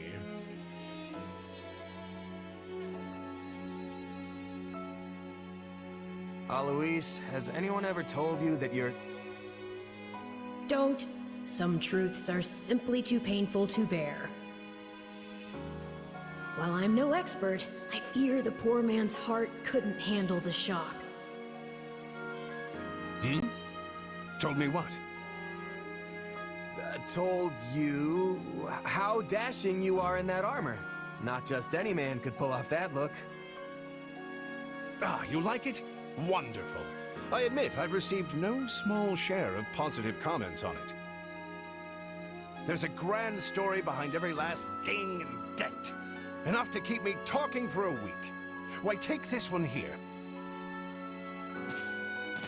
Alois, has anyone ever told you that you're... Don't. Some truths are simply too painful to bear. While I'm no expert, I fear the poor man's heart couldn't handle the shock. Hmm? Told me what? Told you how dashing you are in that armor. Not just any man could pull off that look. Ah, you like it? Wonderful. I admit I've received no small share of positive comments on it. There's a grand story behind every last ding and dent. Enough to keep me talking for a week. Why, take this one here.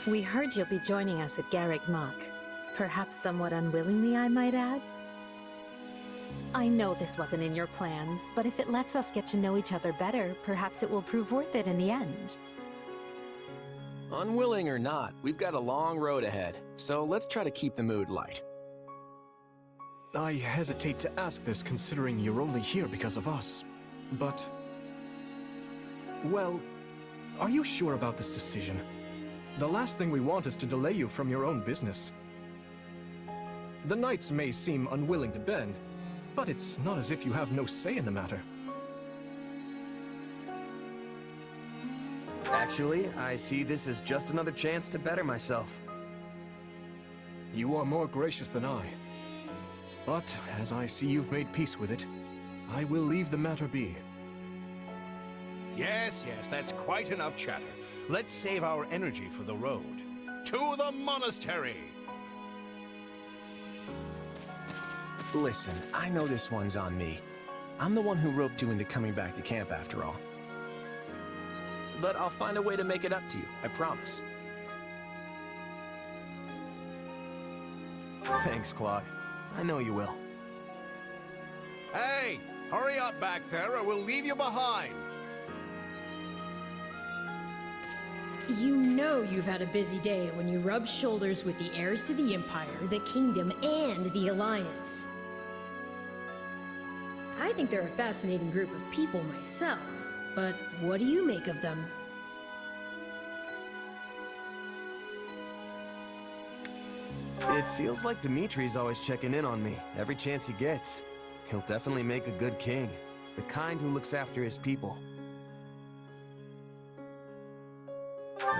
We heard you'll be joining us at Garrick Mach. Perhaps somewhat unwillingly, I might add. I know this wasn't in your plans, but if it lets us get to know each other better, perhaps it will prove worth it in the end. Unwilling or not, we've got a long road ahead, so let's try to keep the mood light. I hesitate to ask this considering you're only here because of us, but... Well, are you sure about this decision? The last thing we want is to delay you from your own business. The Knights may seem unwilling to bend, but it's not as if you have no say in the matter. Actually, I see this as just another chance to better myself. You are more gracious than I. But, as I see you've made peace with it, I will leave the matter be. Yes, that's quite enough chatter. Let's save our energy for the road. To the monastery! Listen, I know this one's on me. I'm the one who roped you into coming back to camp after all. But I'll find a way to make it up to you, I promise. Thanks, Claude. I know you will. Hey! Hurry up back there or we'll leave you behind! You know you've had a busy day when you rub shoulders with the heirs to the Empire, the Kingdom, and the Alliance. I think they're a fascinating group of people myself, but what do you make of them? It feels like Dimitri's always checking in on me, every chance he gets. He'll definitely make a good king, the kind who looks after his people.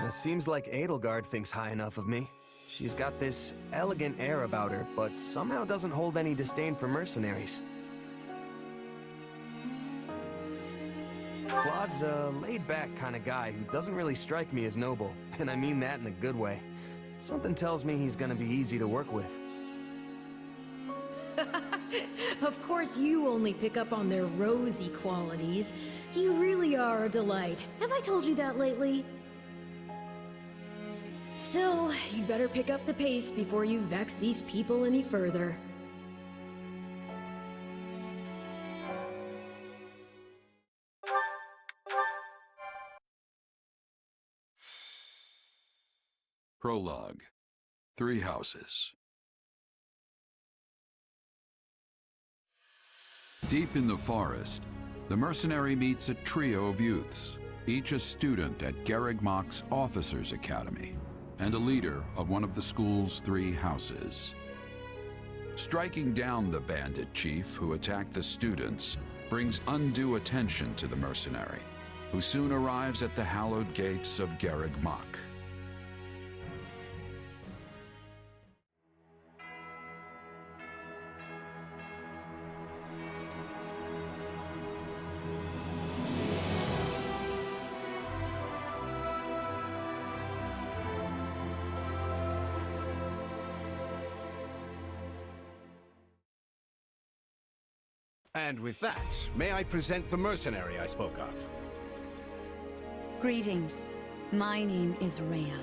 Seems like Edelgard thinks high enough of me. She's got this elegant air about her, but somehow doesn't hold any disdain for mercenaries. Claude's a laid-back kind of guy who doesn't really strike me as noble, and I mean that in a good way. Something tells me he's gonna be easy to work with. Of course you only pick up on their rosy qualities. You really are a delight. Have I told you that lately? Still, you'd better pick up the pace before you vex these people any further. Prologue. 3 houses. Deep in the forest, the mercenary meets a trio of youths, each a student at Garrick Mach's Officers' Academy, and a leader of one of the school's 3 houses. Striking down the bandit chief who attacked the students brings undue attention to the mercenary, who soon arrives at the hallowed gates of Garrick Mach. And with that, may I present the mercenary I spoke of? Greetings. My name is Rhea,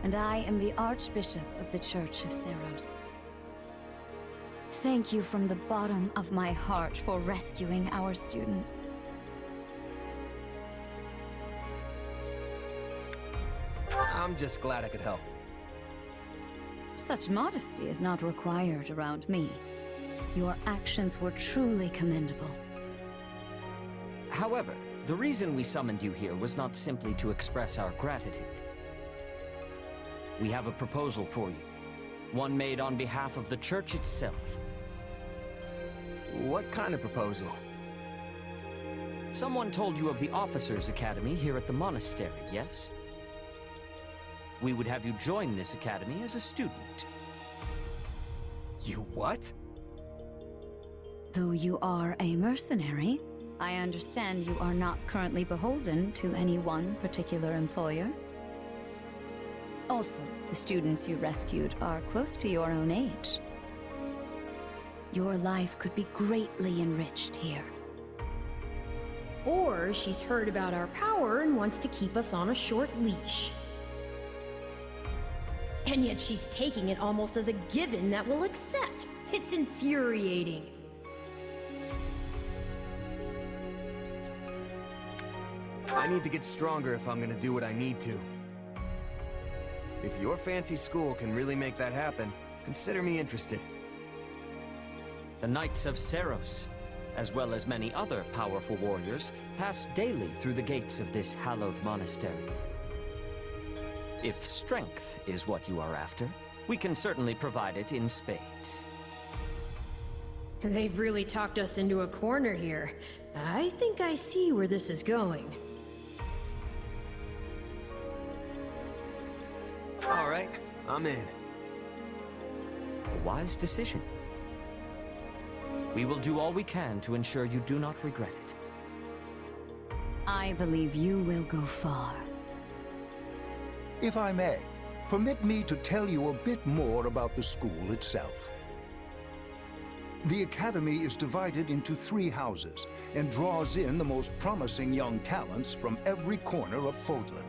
and I am the Archbishop of the Church of Seros. Thank you from the bottom of my heart for rescuing our students. I'm just glad I could help. Such modesty is not required around me. Your actions were truly commendable. However, the reason we summoned you here was not simply to express our gratitude. We have a proposal for you, one made on behalf of the church itself. What kind of proposal? Someone told you of the Officers' Academy here at the monastery, yes? We would have you join this academy as a student. You what? Though you are a mercenary, I understand you are not currently beholden to any one particular employer. Also, the students you rescued are close to your own age. Your life could be greatly enriched here. Or she's heard about our power and wants to keep us on a short leash. And yet she's taking it almost as a given that we'll accept. It's infuriating. I need to get stronger if I'm gonna do what I need to. If your fancy school can really make that happen, consider me interested. The Knights of Seros, as well as many other powerful warriors, pass daily through the gates of this hallowed monastery. If strength is what you are after, we can certainly provide it in spades. They've really talked us into a corner here. I think I see where this is going. All right, I'm in. A wise decision. We will do all we can to ensure you do not regret it. I believe you will go far. If I may, permit me to tell you a bit more about the school itself. The Academy is divided into 3 houses and draws in the most promising young talents from every corner of Fodlan.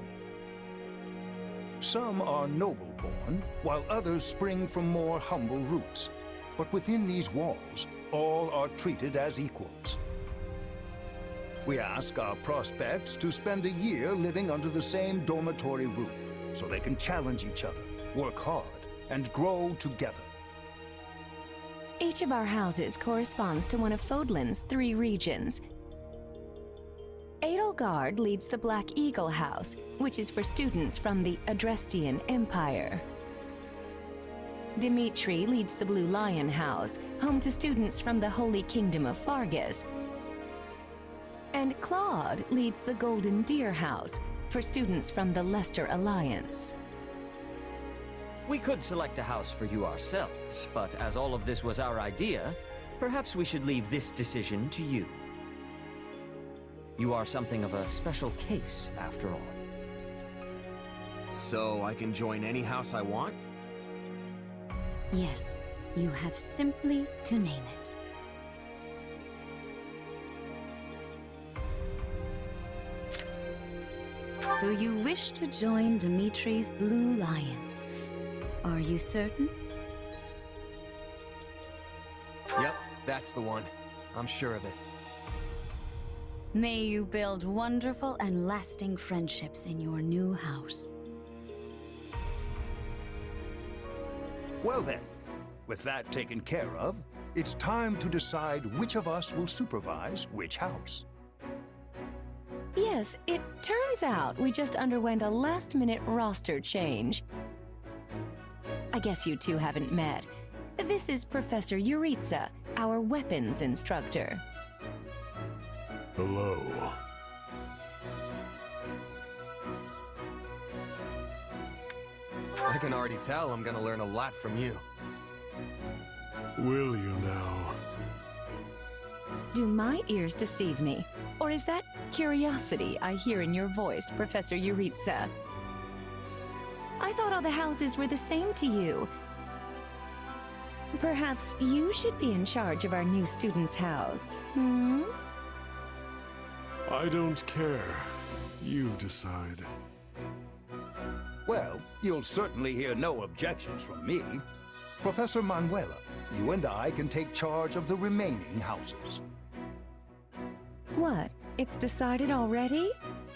Some are noble-born, while others spring from more humble roots. But within these walls, all are treated as equals. We ask our prospects to spend a year living under the same dormitory roof, so they can challenge each other, work hard, and grow together. Each of our houses corresponds to one of Fodlan's 3 regions. Edelgard leads the Black Eagle House, which is for students from the Adrestian Empire. Dimitri leads the Blue Lion House, home to students from the Holy Kingdom of Fargus. And Claude leads the Golden Deer House, for students from the Leicester Alliance. We could select a house for you ourselves, but as all of this was our idea, perhaps we should leave this decision to you. You are something of a special case, after all. So I can join any house I want? Yes, you have simply to name it. So you wish to join Dimitri's Blue Lions. Are you certain? Yep, that's the one. I'm sure of it. May you build wonderful and lasting friendships in your new house. Well then, with that taken care of, it's time to decide which of us will supervise which house. Yes, it turns out we just underwent a last-minute roster change. I guess you two haven't met. This is Professor Yuritsa, our weapons instructor. Hello. I can already tell I'm gonna learn a lot from you. Will you now? Do my ears deceive me? Or is that curiosity I hear in your voice, Professor Yuritsa? I thought all the houses were the same to you. Perhaps you should be in charge of our new student's house, hmm? I don't care. You decide. Well, you'll certainly hear no objections from me. Professor Manuela, you and I can take charge of the remaining houses. What? It's decided already?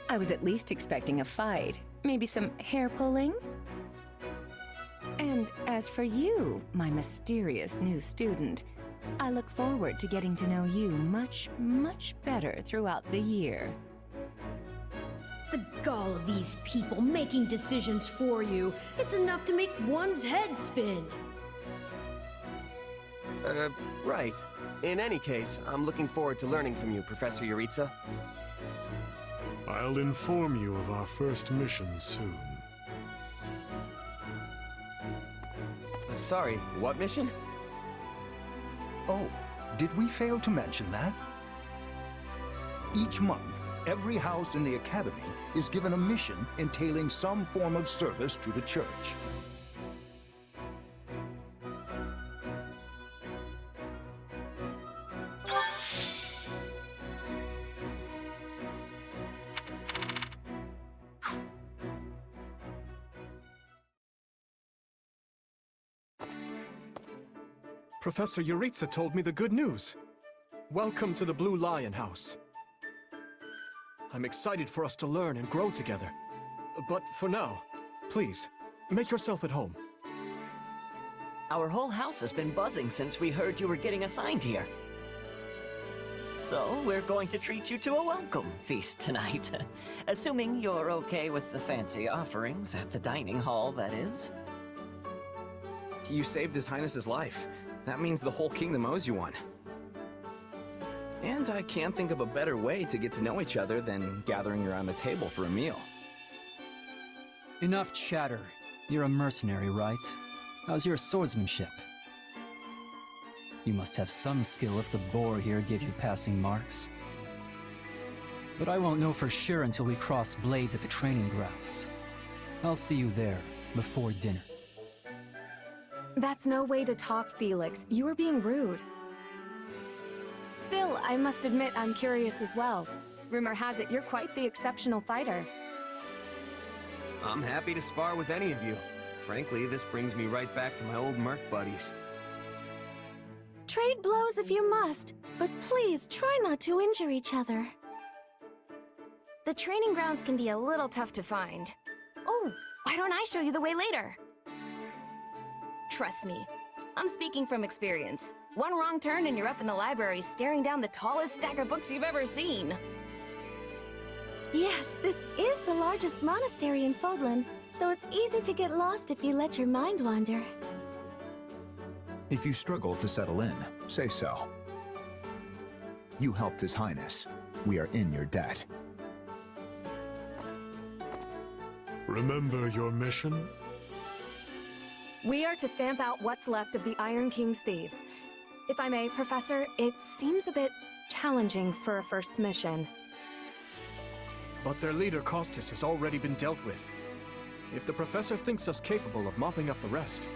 I was at least expecting a fight. Maybe some hair pulling? And as for you, my mysterious new student, I look forward to getting to know you much, much better throughout the year. The gall of these people making decisions for you. It's enough to make one's head spin. Right. In any case, I'm looking forward to learning from you, Professor Yuritsa. I'll inform you of our first mission soon. Sorry, what mission? Oh, did we fail to mention that? Each month, every house in the Academy is given a mission entailing some form of service to the church. Professor Yuritsa told me the good news. Welcome to the Blue Lion House. I'm excited for us to learn and grow together. But for now, please, make yourself at home. Our whole house has been buzzing since we heard you were getting assigned here. So, we're going to treat you to a welcome feast tonight. Assuming you're okay with the fancy offerings at the dining hall, that is. You saved His Highness's life. That means the whole kingdom owes you one. And I can't think of a better way to get to know each other than gathering around the table for a meal. Enough chatter. You're a mercenary, right? How's your swordsmanship? You must have some skill if the boar here gave you passing marks. But I won't know for sure until we cross blades at the training grounds. I'll see you there, before dinner. That's no way to talk, Felix. You are being rude. Still, I must admit I'm curious as well. Rumor has it you're quite the exceptional fighter. I'm happy to spar with any of you. Frankly, this brings me right back to my old merc buddies. Trade blows if you must, but please try not to injure each other. The training grounds can be a little tough to find. Oh, why don't I show you the way later? Trust me, I'm speaking from experience. One wrong turn and you're up in the library staring down the tallest stack of books you've ever seen. Yes, this is the largest monastery in Fodlan, so it's easy to get lost if you let your mind wander. If you struggle to settle in, say so. You helped His Highness. We are in your debt. Remember your mission? We are to stamp out what's left of the Iron King's thieves. If I may, Professor, it seems a bit challenging for a first mission. But their leader, Costas, has already been dealt with. If the Professor thinks us capable of mopping up the rest,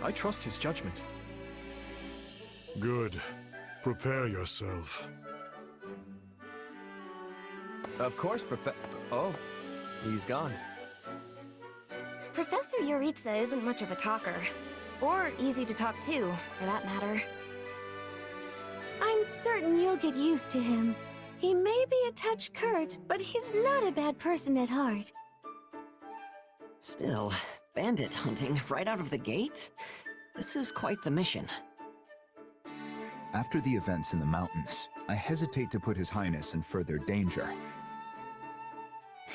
I trust his judgment. Good. Prepare yourself. Of course, Oh, he's gone. Professor Yuritsa isn't much of a talker. Or easy to talk to, for that matter. I'm certain you'll get used to him. He may be a touch curt, but he's not a bad person at heart. Still, bandit hunting right out of the gate? This is quite the mission. After the events in the mountains, I hesitate to put His Highness in further danger.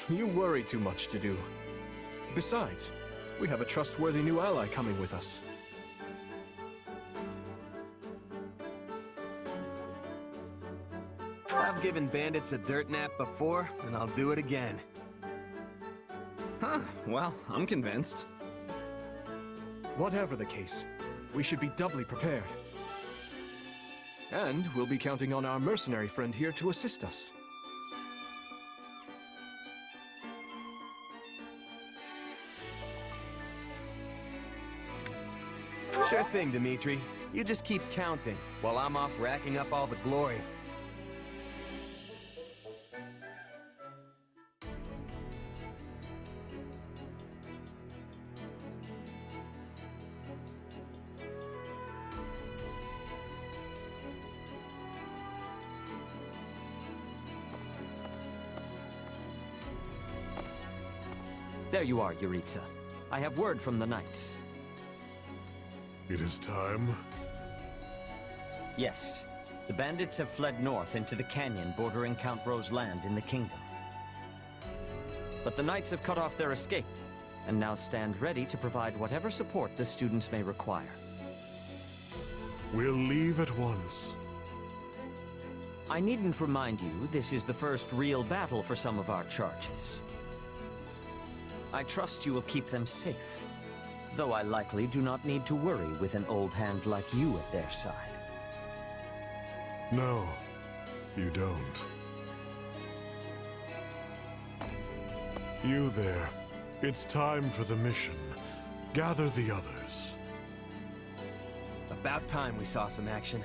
You worry too much to do. Besides, we have a trustworthy new ally coming with us. I've given bandits a dirt nap before, and I'll do it again. Huh, well, I'm convinced. Whatever the case, we should be doubly prepared. And we'll be counting on our mercenary friend here to assist us. Sure thing, Dimitri. You just keep counting, while I'm off racking up all the glory. There you are, Yuritsa. I have word from the knights. It is time. Yes. The bandits have fled north into the canyon bordering Count Ro's land in the kingdom. But the knights have cut off their escape, and now stand ready to provide whatever support the students may require. We'll leave at once. I needn't remind you, this is the first real battle for some of our charges. I trust you will keep them safe, though I likely do not need to worry with an old hand like you at their side. No, you don't. You there. It's time for the mission. Gather the others. About time we saw some action.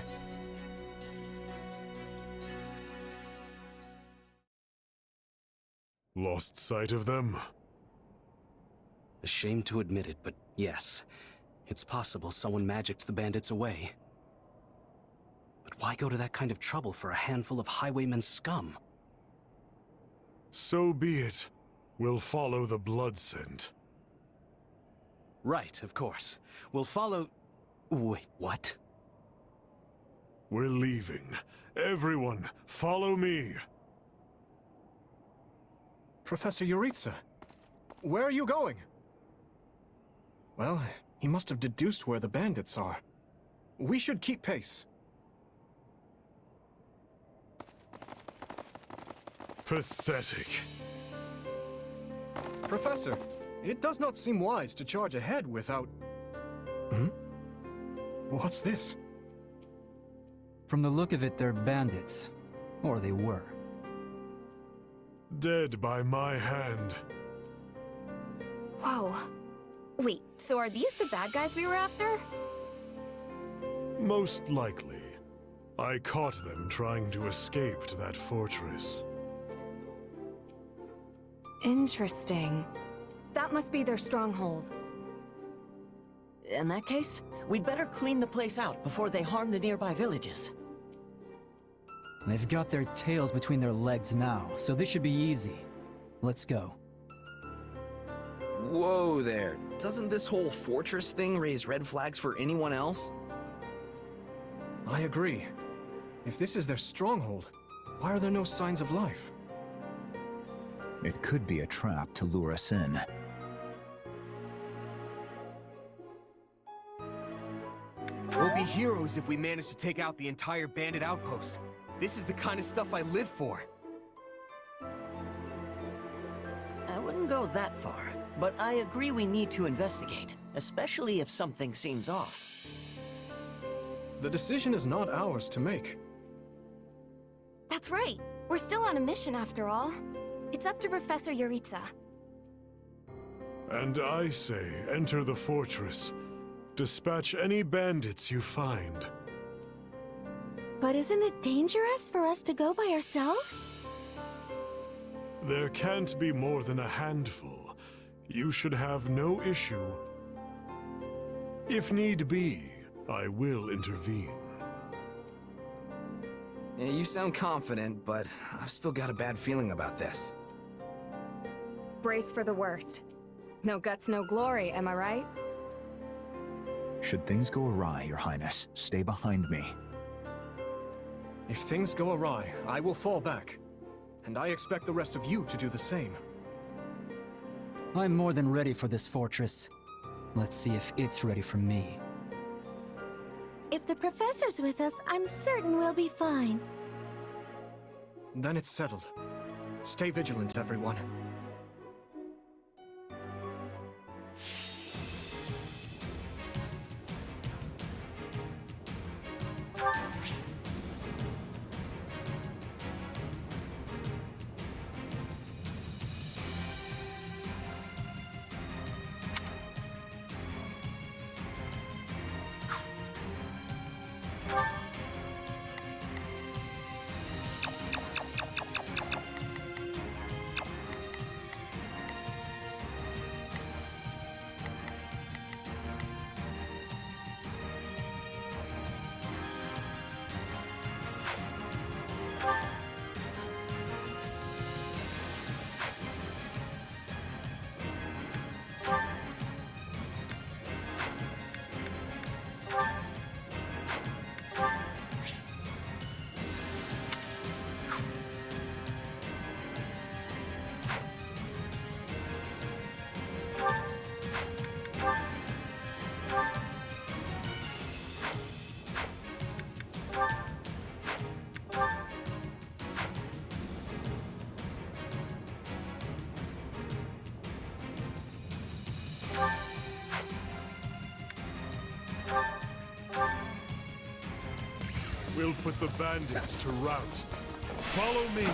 Lost sight of them? Ashamed to admit it, but yes. It's possible someone magicked the bandits away. But why go to that kind of trouble for a handful of highwaymen scum? So be it. We'll follow the blood scent. Right, of course. We'll follow... Wait, what? We're leaving. Everyone, follow me. Professor Yuritsa, where are you going? Well, he must have deduced where the bandits are. We should keep pace. Pathetic. Professor, it does not seem wise to charge ahead without... What's this? From the look of it, they're bandits. Or they were. Dead by my hand. Whoa. Wait, so are these the bad guys we were after? Most likely. I caught them trying to escape to that fortress. Interesting. That must be their stronghold. In that case, we'd better clean the place out before they harm the nearby villages. They've got their tails between their legs now, so this should be easy. Let's go. Whoa there. Doesn't this whole fortress thing raise red flags for anyone else? I agree. If this is their stronghold, why are there no signs of life? It could be a trap to lure us in. We'll be heroes if we manage to take out the entire bandit outpost. This is the kind of stuff I live for. I wouldn't go that far, but I agree we need to investigate, especially if something seems off. The decision is not ours to make. That's right. We're still on a mission after all. It's up to Professor Yuritsa. And I say, enter the fortress. Dispatch any bandits you find. But isn't it dangerous for us to go by ourselves? There can't be more than a handful. You should have no issue. If need be, I will intervene. Yeah, you sound confident, but I've still got a bad feeling about this. Brace for the worst. No guts, no glory, am I right? Should things go awry, Your Highness, stay behind me. If things go awry, I will fall back. And I expect the rest of you to do the same. I'm more than ready for this fortress. Let's see if it's ready for me. If the professor's with us, I'm certain we'll be fine. Then it's settled. Stay vigilant, everyone. We'll put the bandits to rout. Follow me.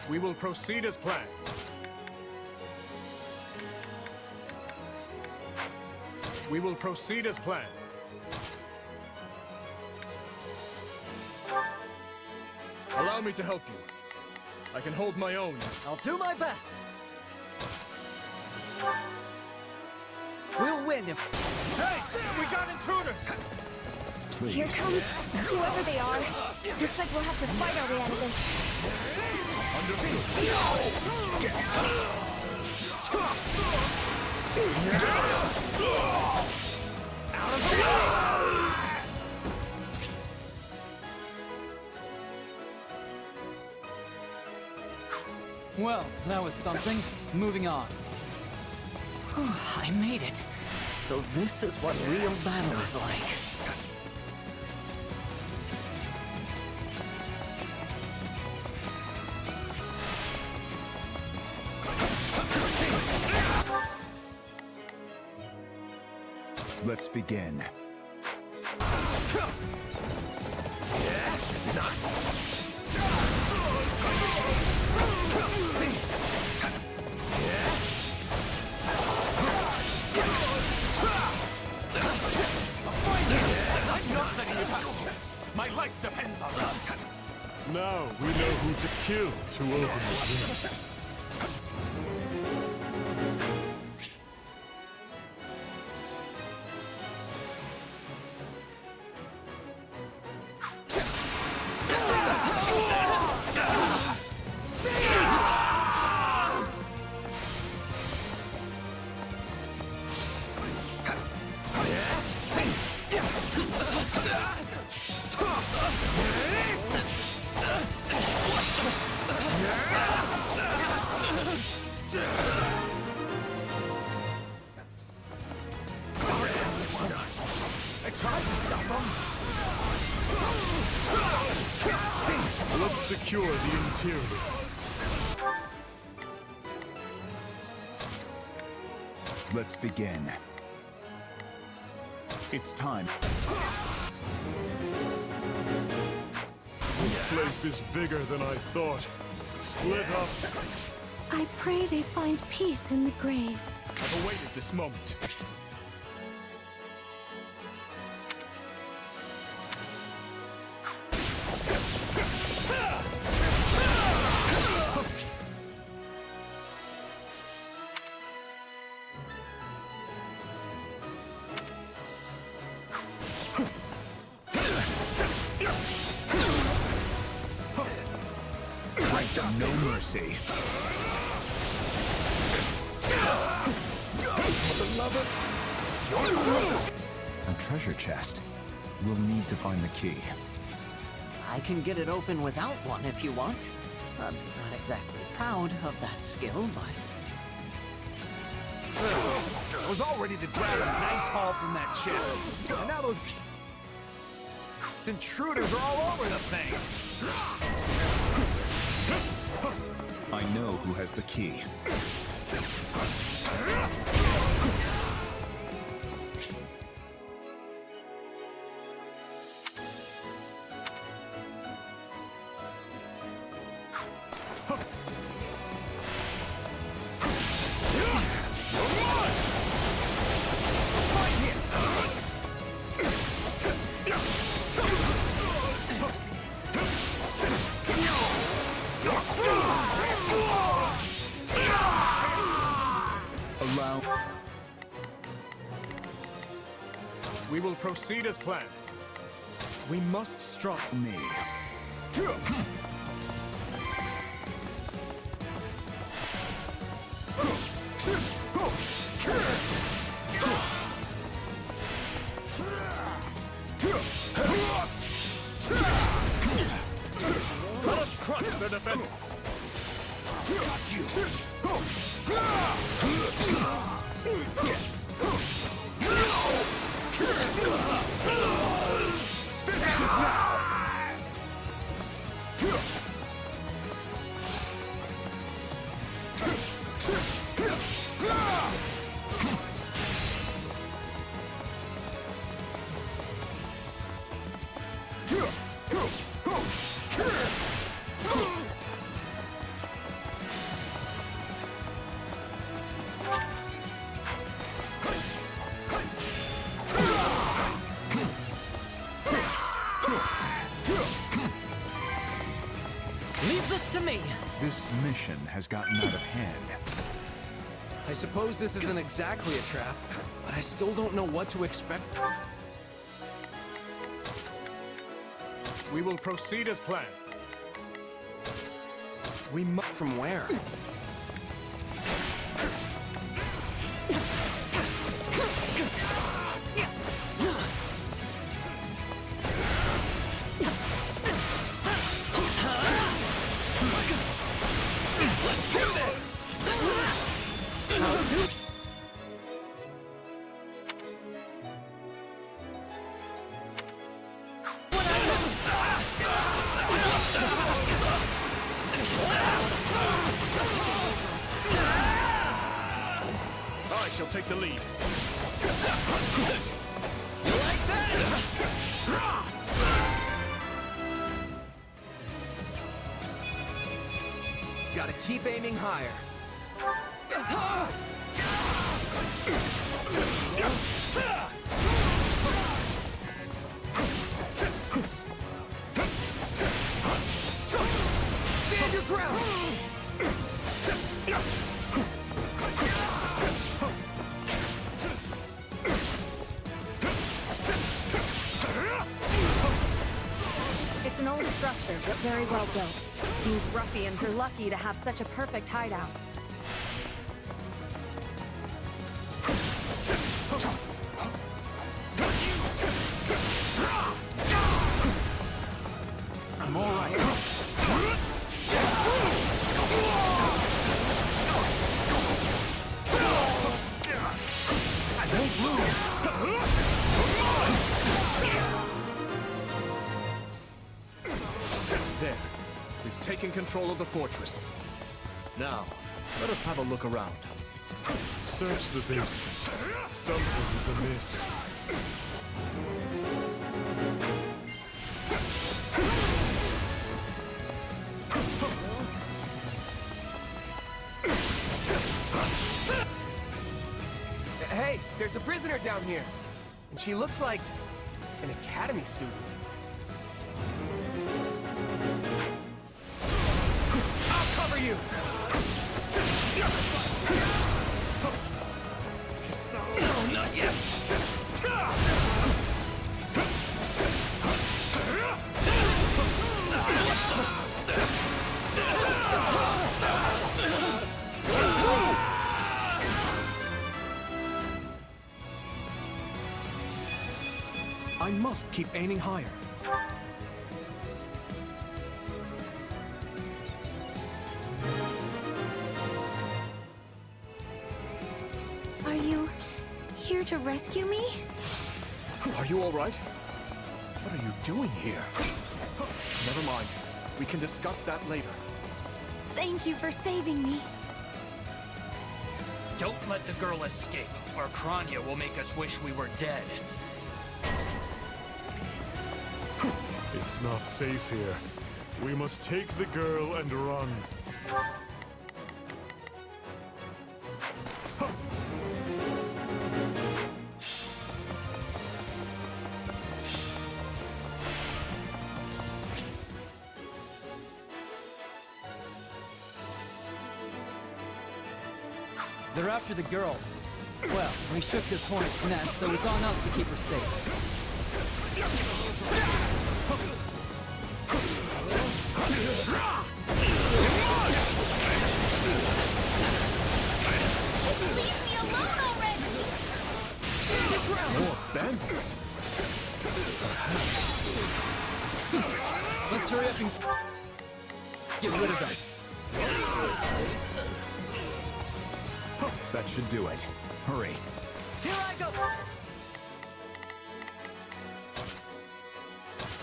We will proceed as planned. We will proceed as planned. Allow me to help you. I can hold my own. I'll do my best. We'll win if... Hey! We got intruders! Please. Here comes whoever they are. Looks like we'll have to fight our way out of this. Well, that was something. Moving on. I made it. So this is what real battle is like. Let's begin. My life depends on it. Now we know who to kill to open the gate. I tried to stop him. Let's secure the interior. Let's begin. It's time. This place is bigger than I thought. Split up. I pray they find peace in the grave. I've awaited this moment. Grant them no mercy. A treasure chest. We'll need to find the key. I can get it open without one if you want. I'm not exactly proud of that skill, but... I was all ready to grab a nice haul from that chest. And now those intruders are all over the thing. I know who has the key. Allow. We will proceed as planned. We must strike me. Let us crush their defenses. Got you. This is now. me! This mission has gotten out of hand. I suppose this isn't exactly a trap, but I still don't know what to expect. We will proceed as planned. We must... From where? Let's do this! I shall take the lead. You like that? Gotta keep aiming higher. Stand your ground! It's an old structure, but very well built. These ruffians are lucky to have such a perfect hideout. I'm all right. Don't lose. There. We've taken control of the fortress. Now, let us have a look around. Search the basement. Something is amiss. Hey, there's a prisoner down here. And she looks like an academy student. I'll cover you! No, not yet! I must keep aiming higher. Are you here to rescue me? Are you all right? What are you doing here? Never mind. We can discuss that later. Thank you for saving me. Don't let the girl escape, or Kranya will make us wish we were dead. It's not safe here. We must take the girl and run. They're after the girl. Well, we shook this hornet's nest, so it's on us to keep her safe. Leave me alone already! More bandits. Let's hurry up and get rid of them. That should do it. Hurry. Here I go!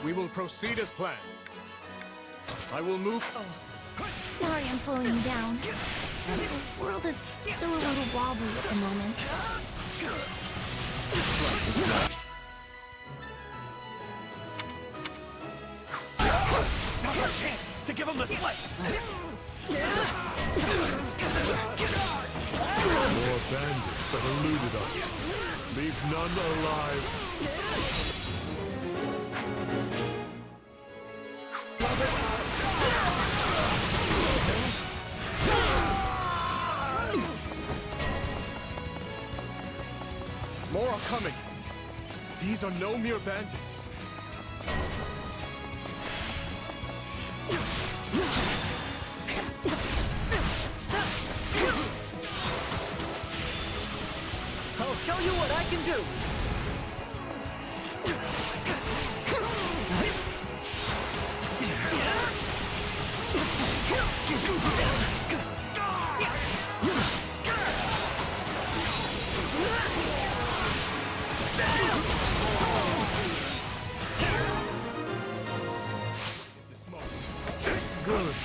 We will proceed as planned. I will move... Sorry I'm slowing you down. The world is still a little wobbly at the moment. Now's our chance to give him the slip! More bandits that eluded us. Leave none alive. More are coming. These are no mere bandits. I'll show you what I can do! Good.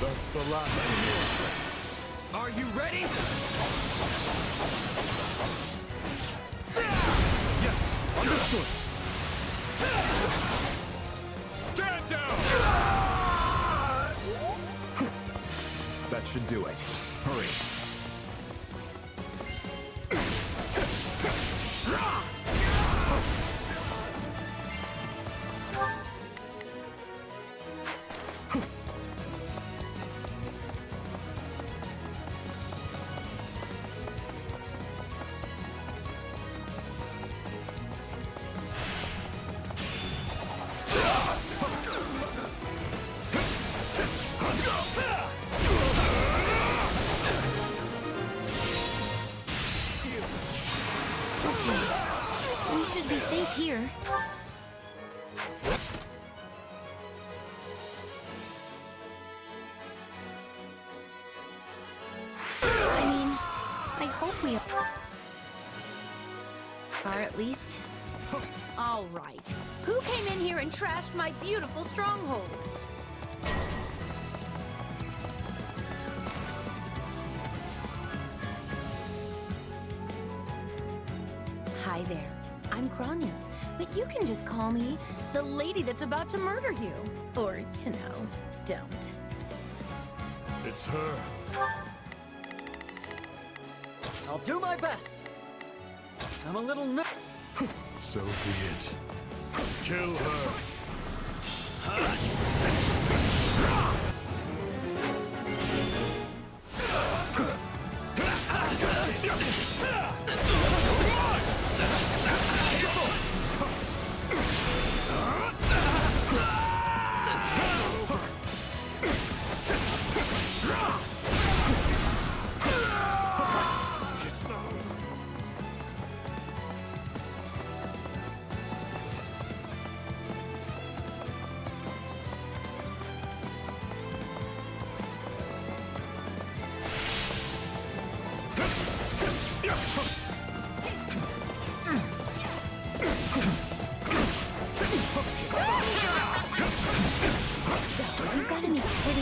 That's the last of your strength. Are you ready? Yes, understood. Stand down! That should do it. Hurry. We should be safe here. I mean, I hope we are at least. All right. Who came in here and trashed my beautiful stronghold? Hi there. I'm Kranya, but you can just call me the lady that's about to murder you. Or, you know, don't. It's her. I'll do my best. I'm a little So be it. Kill her.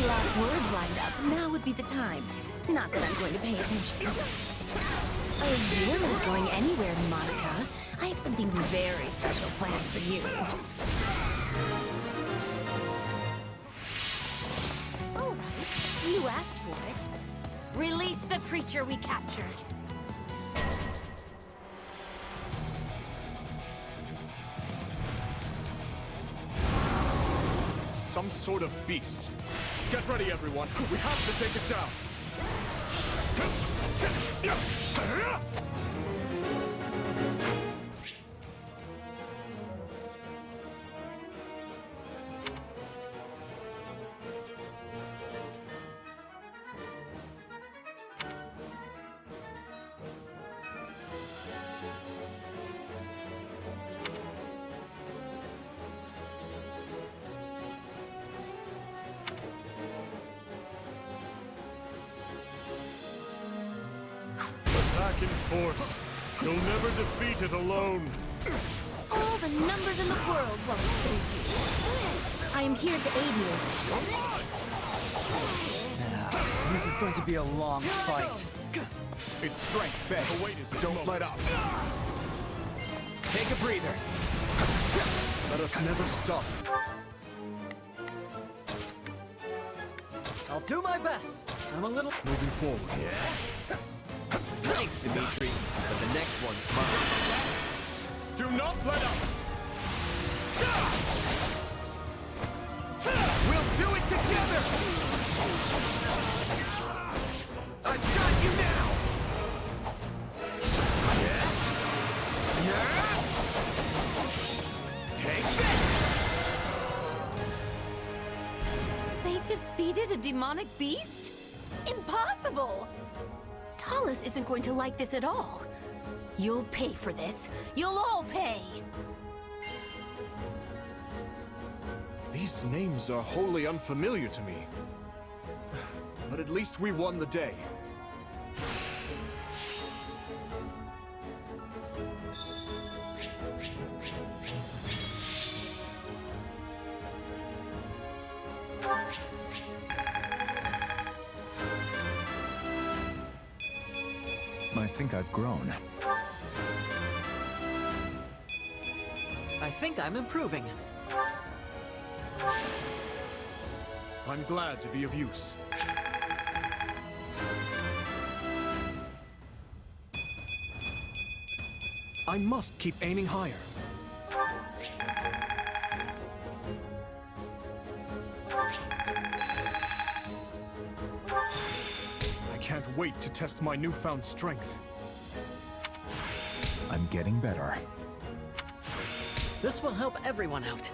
Last words lined up, now would be the time. Not that I'm going to pay attention. Oh, you're not going anywhere, Monica. I have something very special planned for you. All right, you asked for it. Release the creature we captured. Some sort of beast. Get ready, everyone. We have to take it down. Attack in force. You'll never defeat it alone. All the numbers in the world won't save you. I am here to aid you. This is going to be a long fight. Its strength begs. Don't let up. Take a breather. Let us never stop. I'll do my best. I'm a little moving forward. Yeah. Nice, Dimitri, but the next one's mine. Do not let up! We'll do it together! I've got you now! defeated a demonic beast? Impossible! Talus isn't going to like this at all. You'll pay for this. You'll all pay! These names are wholly unfamiliar to me. But at least we won the day. I think I've grown. I think I'm improving. I'm glad to be of use. I must keep aiming higher. I can't wait to test my newfound strength. I'm getting better. This will help everyone out.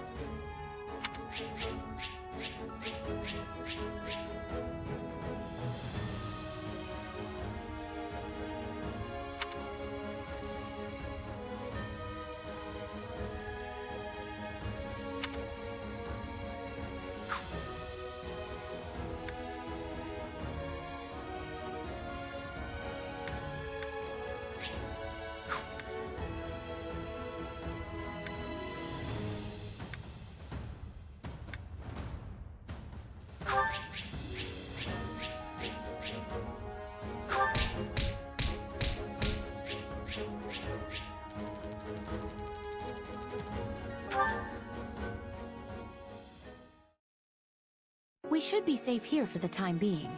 We should be safe here for the time being.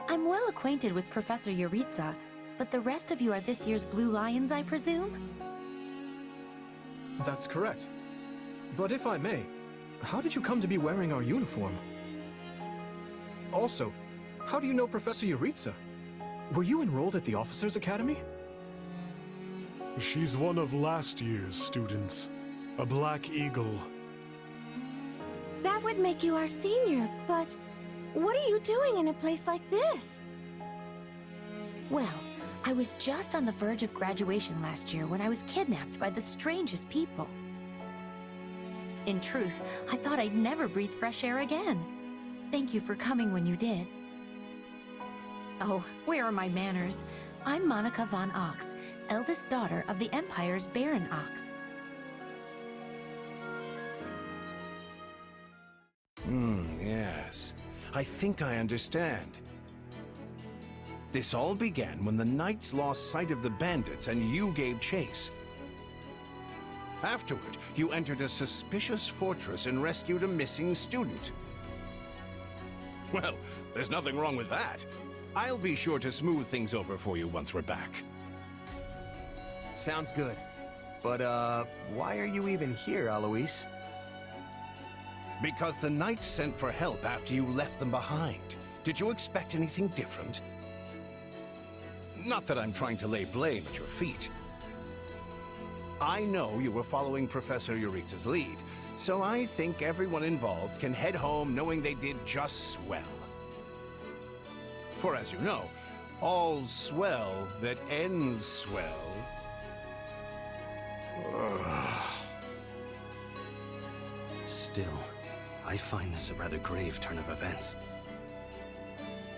I'm well acquainted with Professor Yuritsa, but the rest of you are this year's Blue Lions, I presume? That's correct. But if I may, how did you come to be wearing our uniform? Also, how do you know Professor Yuritsa? Were you enrolled at the Officers' Academy? She's one of last year's students. A Black Eagle. That would make you our senior, but what are you doing in a place like this? Well, I was just on the verge of graduation last year when I was kidnapped by the strangest people. In truth, I thought I'd never breathe fresh air again. Thank you for coming when you did. Oh, where are my manners? I'm Monica von Ox, eldest daughter of the Empire's Baron Ox. Yes. I think I understand. This all began when the Knights lost sight of the bandits and you gave chase. Afterward, you entered a suspicious fortress and rescued a missing student. Well, there's nothing wrong with that. I'll be sure to smooth things over for you once we're back. Sounds good. But, why are you even here, Alois? Because the Knights sent for help after you left them behind. Did you expect anything different? Not that I'm trying to lay blame at your feet. I know you were following Professor Yuritsa's lead, so I think everyone involved can head home knowing they did just swell. For as you know, all's swell that ends swell. Still, I find this a rather grave turn of events.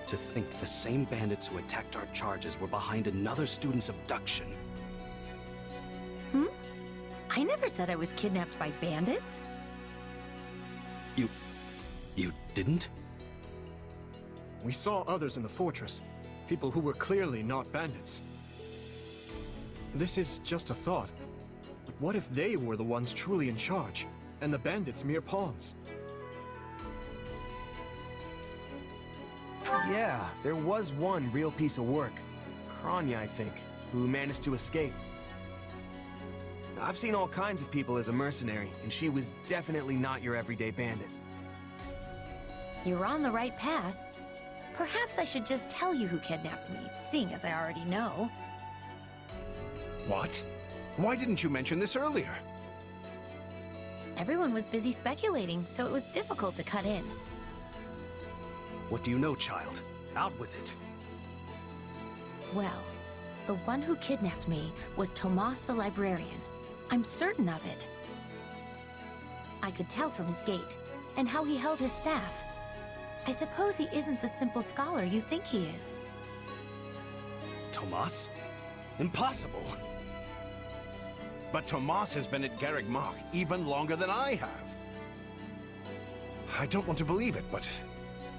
To think the same bandits who attacked our charges were behind another student's abduction. I never said I was kidnapped by bandits. You didn't? We saw others in the fortress. People who were clearly not bandits. This is just a thought. But what if they were the ones truly in charge, and the bandits mere pawns? Yeah, there was one real piece of work. Kranya, I think, who managed to escape. I've seen all kinds of people as a mercenary, and she was definitely not your everyday bandit. You're on the right path. Perhaps I should just tell you who kidnapped me, seeing as I already know. What? Why didn't you mention this earlier? Everyone was busy speculating, so it was difficult to cut in. What do you know, child? Out with it. Well, the one who kidnapped me was Tomas the librarian. I'm certain of it. I could tell from his gait, and how he held his staff. I suppose he isn't the simple scholar you think he is. Tomas? Impossible! But Tomas has been at Garreg Mach even longer than I have. I don't want to believe it, but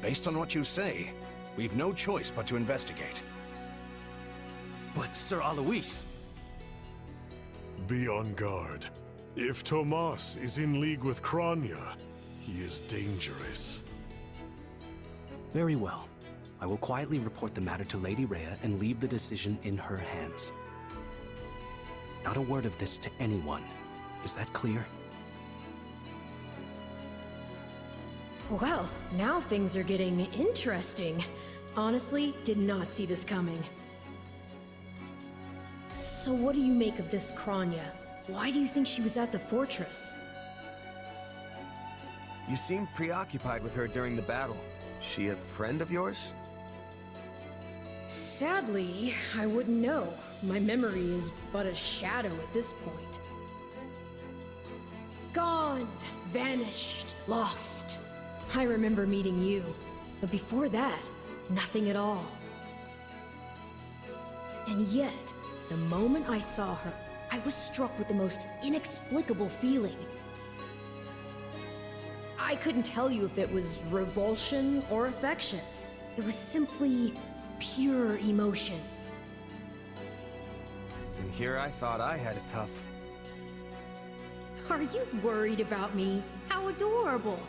based on what you say, we've no choice but to investigate. But Sir Alois... Be on guard. If Tomas is in league with Kranya, he is dangerous. Very well. I will quietly report the matter to Lady Rhea and leave the decision in her hands. Not a word of this to anyone. Is that clear? Well, now things are getting interesting. Honestly, did not see this coming. So what do you make of this Kranya? Why do you think she was at the fortress? You seemed preoccupied with her during the battle. She a friend of yours? Sadly, I wouldn't know. My memory is but a shadow at this point. Gone, vanished, lost. I remember meeting you, but before that, nothing at all. And yet, the moment I saw her, I was struck with the most inexplicable feeling. I couldn't tell you if it was revulsion or affection. It was simply pure emotion. And here I thought I had it tough. Are you worried about me? How adorable!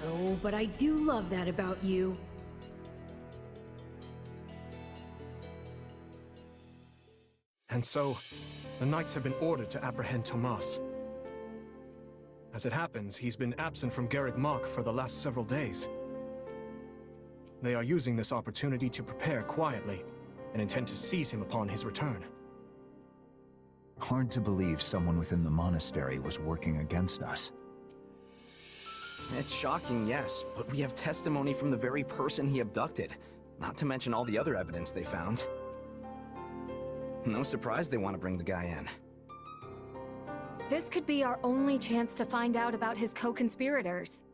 Oh, but I do love that about you. And so, the Knights have been ordered to apprehend Tomas. As it happens, he's been absent from Garreg Mach for the last several days. They are using this opportunity to prepare quietly, and intend to seize him upon his return. Hard to believe someone within the monastery was working against us. It's shocking, yes, but we have testimony from the very person he abducted, not to mention all the other evidence they found. No surprise they want to bring the guy in. This could be our only chance to find out about his co-conspirators.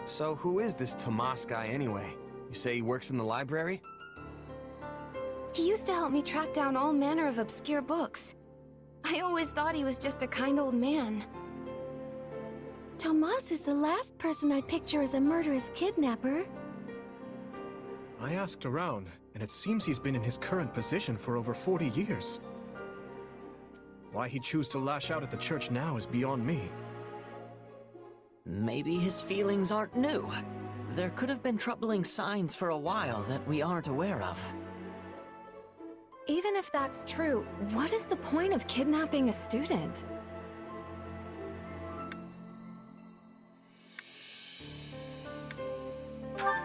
So who is this Tomas guy anyway? You say he works in the library? He used to help me track down all manner of obscure books. I always thought he was just a kind old man. Tomas is the last person I'd picture as a murderous kidnapper. I asked around, and it seems he's been in his current position for over 40 years. Why he'd choose to lash out at the church now is beyond me. Maybe his feelings aren't new. There could have been troubling signs for a while that we aren't aware of. Even if that's true, what is the point of kidnapping a student?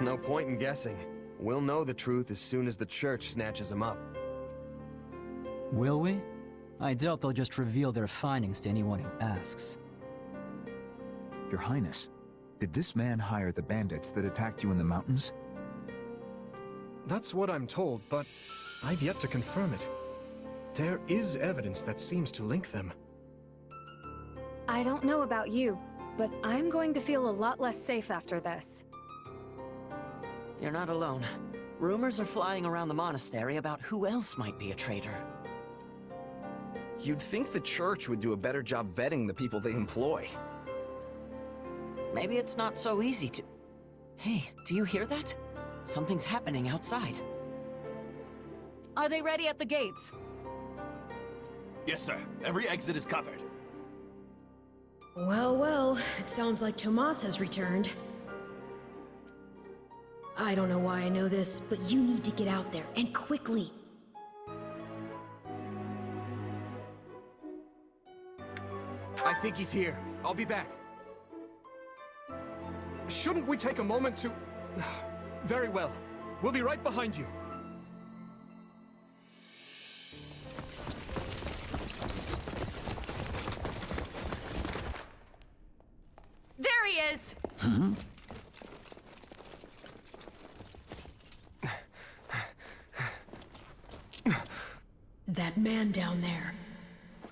No point in guessing. We'll know the truth as soon as the church snatches him up. Will we? I doubt they'll just reveal their findings to anyone who asks. Your Highness, did this man hire the bandits that attacked you in the mountains? That's what I'm told, but I've yet to confirm it. There is evidence that seems to link them. I don't know about you, but I'm going to feel a lot less safe after this. You're not alone. Rumors are flying around the monastery about who else might be a traitor. You'd think the church would do a better job vetting the people they employ. Maybe it's not so easy to... Hey, do you hear that? Something's happening outside. Are they ready at the gates? Yes, sir. Every exit is covered. Well, well, it sounds like Tomas has returned. I don't know why I know this, but you need to get out there, and quickly. I think he's here. I'll be back. Shouldn't we take a moment to... Very well. We'll be right behind you. There he is! that man down there.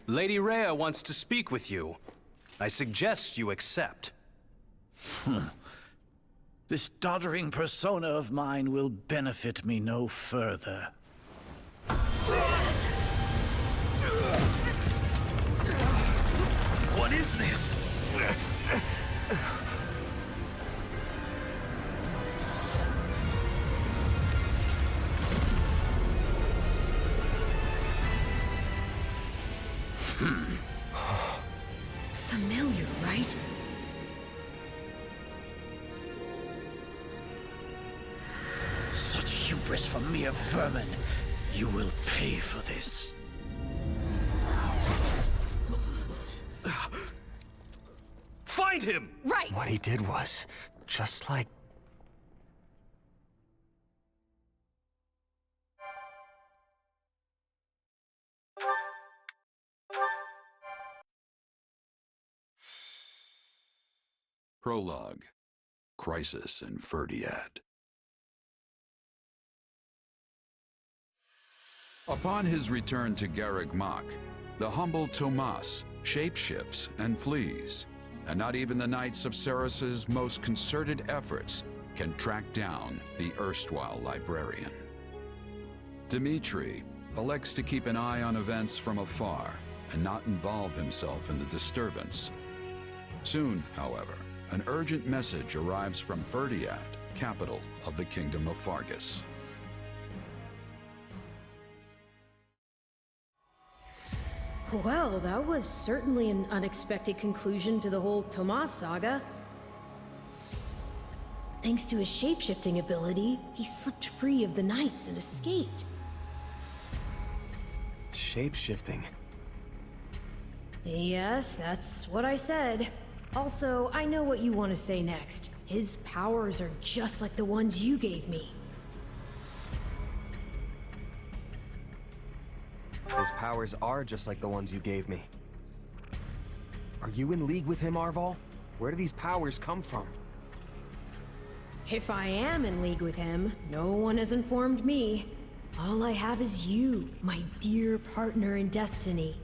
Lady Rhea wants to speak with you. I suggest you accept. This doddering persona of mine will benefit me no further. What is this? Familiar, right? Such hubris from mere vermin. You will pay for this. Find him! Right! What he did was just like... Prologue. Crisis in Ferdiad. Upon his return to Garreg Mach, the humble Tomas shapeshifts and flees, and not even the Knights of Ceros's most concerted efforts can track down the erstwhile librarian. Dimitri elects to keep an eye on events from afar and not involve himself in the disturbance. Soon, however, an urgent message arrives from Ferdiad, capital of the Kingdom of Fargus. Well, that was certainly an unexpected conclusion to the whole Tomas saga. Thanks to his shapeshifting ability, he slipped free of the Knights and escaped. Shapeshifting? Yes, that's what I said. Also, I know what you want to say next. His powers are just like the ones you gave me. His powers are just like the ones you gave me. Are you in league with him, Arval? Where do these powers come from? If I am in league with him, no one has informed me. All I have is you, my dear partner in destiny.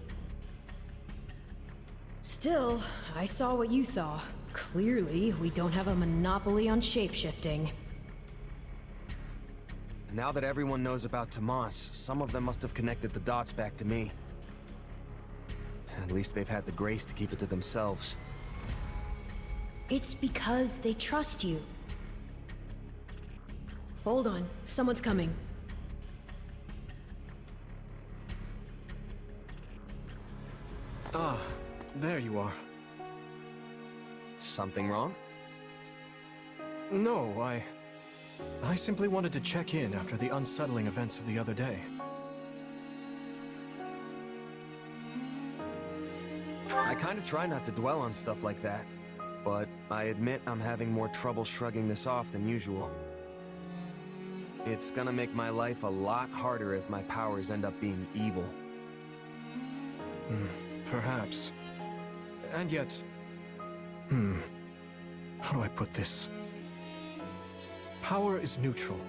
Still, I saw what you saw. Clearly, we don't have a monopoly on shapeshifting. Now that everyone knows about Tomas, some of them must have connected the dots back to me. At least they've had the grace to keep it to themselves. It's because they trust you. Hold on, someone's coming. Ah, there you are. Something wrong? No, I simply wanted to check in after the unsettling events of the other day. I kinda try not to dwell on stuff like that, but I admit I'm having more trouble shrugging this off than usual. It's gonna make my life a lot harder if my powers end up being evil. Perhaps. And yet... How do I put this? Power is neutral.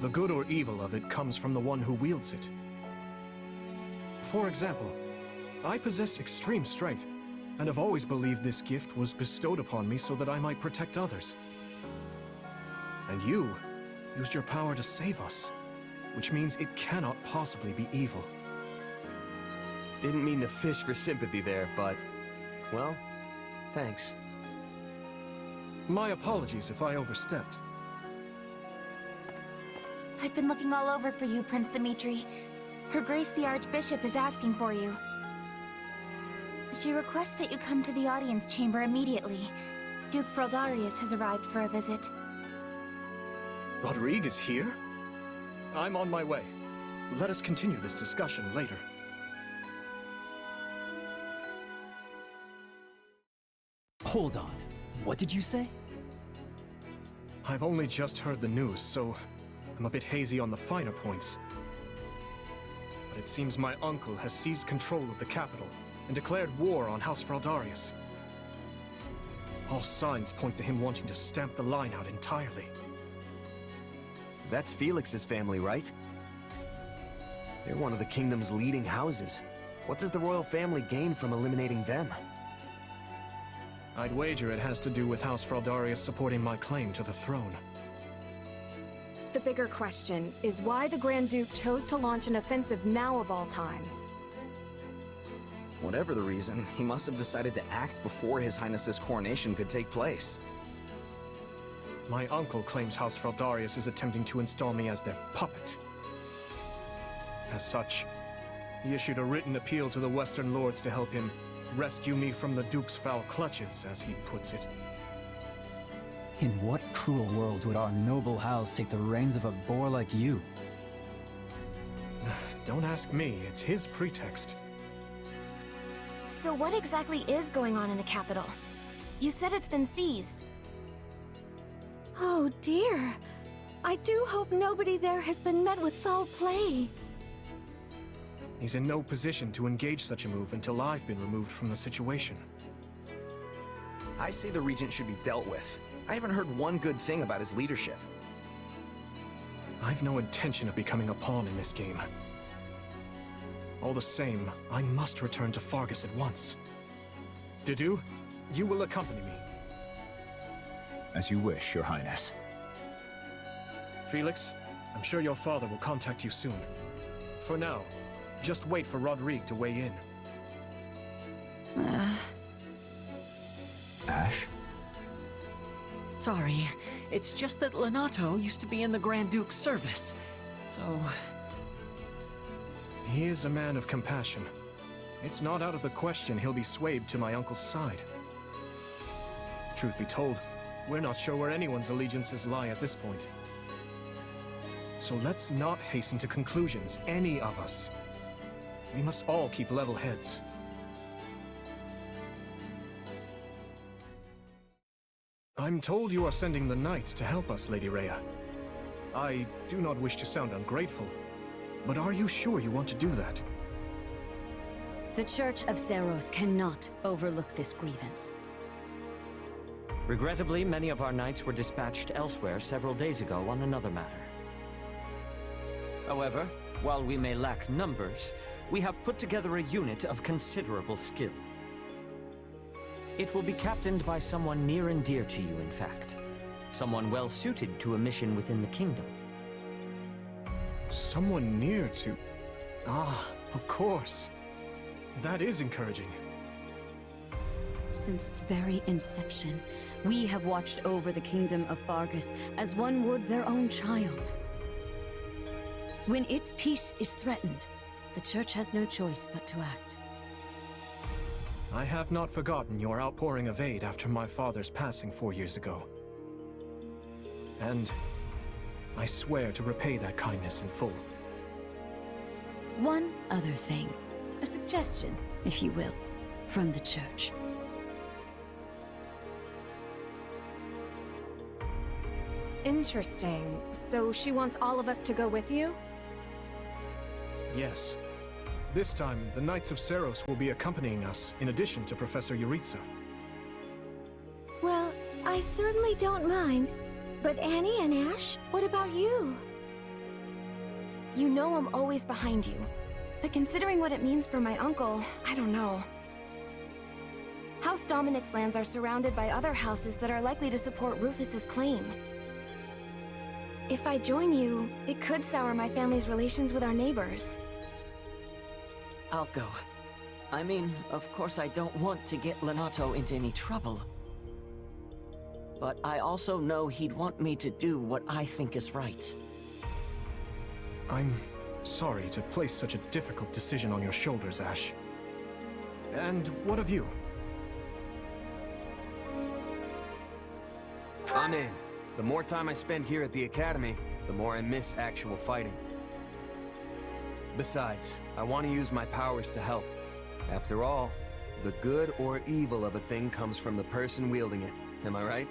The good or evil of it comes from the one who wields it. For example, I possess extreme strength, and have always believed this gift was bestowed upon me so that I might protect others. And you used your power to save us, which means it cannot possibly be evil. Didn't mean to fish for sympathy there, but... well, thanks. My apologies if I overstepped. I've been looking all over for you, Prince Dimitri. Her Grace the Archbishop is asking for you. She requests that you come to the audience chamber immediately. Duke Fraldarius has arrived for a visit. Rodrigue is here? I'm on my way. Let us continue this discussion later. Hold on. What did you say? I've only just heard the news, so I'm a bit hazy on the finer points. But it seems my uncle has seized control of the capital and declared war on House Fraldarius. All signs point to him wanting to stamp the line out entirely. That's Felix's family, right? They're one of the kingdom's leading houses. What does the royal family gain from eliminating them? I'd wager it has to do with House Fraldarius supporting my claim to the throne. The bigger question is why the Grand Duke chose to launch an offensive now of all times. Whatever the reason, he must have decided to act before His Highness's coronation could take place. My uncle claims House Fraldarius is attempting to install me as their puppet. As such, he issued a written appeal to the Western Lords to help him rescue me from the Duke's foul clutches, as he puts it. In what cruel world would our noble house take the reins of a boor like you? Don't ask me, it's his pretext. So what exactly is going on in the capital? You said it's been seized. Oh dear. I do hope nobody there has been met with foul play. He's in no position to engage such a move until I've been removed from the situation. I say the Regent should be dealt with. I haven't heard one good thing about his leadership. I've no intention of becoming a pawn in this game. All the same, I must return to Fargus at once. Dedue, you will accompany me. As you wish, Your Highness. Felix, I'm sure your father will contact you soon. For now, just wait for Rodrigue to weigh in. Ash? Sorry, it's just that Lenato used to be in the Grand Duke's service, so... He is a man of compassion. It's not out of the question he'll be swayed to my uncle's side. Truth be told, we're not sure where anyone's allegiances lie at this point. So let's not hasten to conclusions, any of us. We must all keep level heads. I'm told you are sending the knights to help us, Lady Rhea. I do not wish to sound ungrateful, but are you sure you want to do that? The Church of Seros cannot overlook this grievance. Regrettably, many of our knights were dispatched elsewhere several days ago on another matter. However, while we may lack numbers, we have put together a unit of considerable skill. It will be captained by someone near and dear to you, in fact. Someone well suited to a mission within the kingdom. Someone near to... Ah, of course. That is encouraging. Since its very inception, we have watched over the kingdom of Fargus as one would their own child. When its peace is threatened, the Church has no choice but to act. I have not forgotten your outpouring of aid after my father's passing 4 years ago. And I swear to repay that kindness in full. One other thing. A suggestion, if you will, from the Church. Interesting. So she wants all of us to go with you? Yes. This time, the Knights of Seros will be accompanying us, in addition to Professor Yuritsa. Well, I certainly don't mind. But Annie and Ash, what about you? You know I'm always behind you. But considering what it means for my uncle, I don't know. House Dominic's lands are surrounded by other houses that are likely to support Rufus's claim. If I join you, it could sour my family's relations with our neighbors. I'll go. I mean, of course I don't want to get Lenato into any trouble. But I also know he'd want me to do what I think is right. I'm sorry to place such a difficult decision on your shoulders, Ash. And what of you? I'm in. The more time I spend here at the Academy, the more I miss actual fighting. Besides, I want to use my powers to help. After all, the good or evil of a thing comes from the person wielding it. Am I right?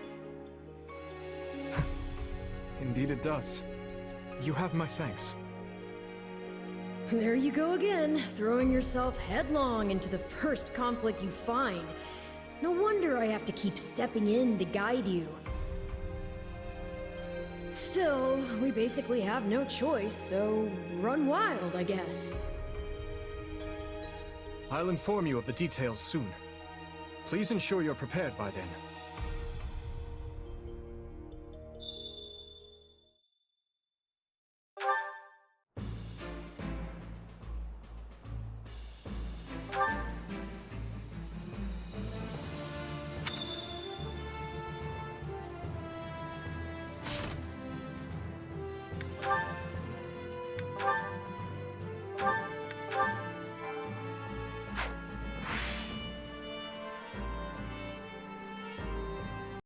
Indeed it does. You have my thanks. There you go again, throwing yourself headlong into the first conflict you find. No wonder I have to keep stepping in to guide you. Still, we basically have no choice, so run wild, I guess. I'll inform you of the details soon. Please ensure you're prepared by then.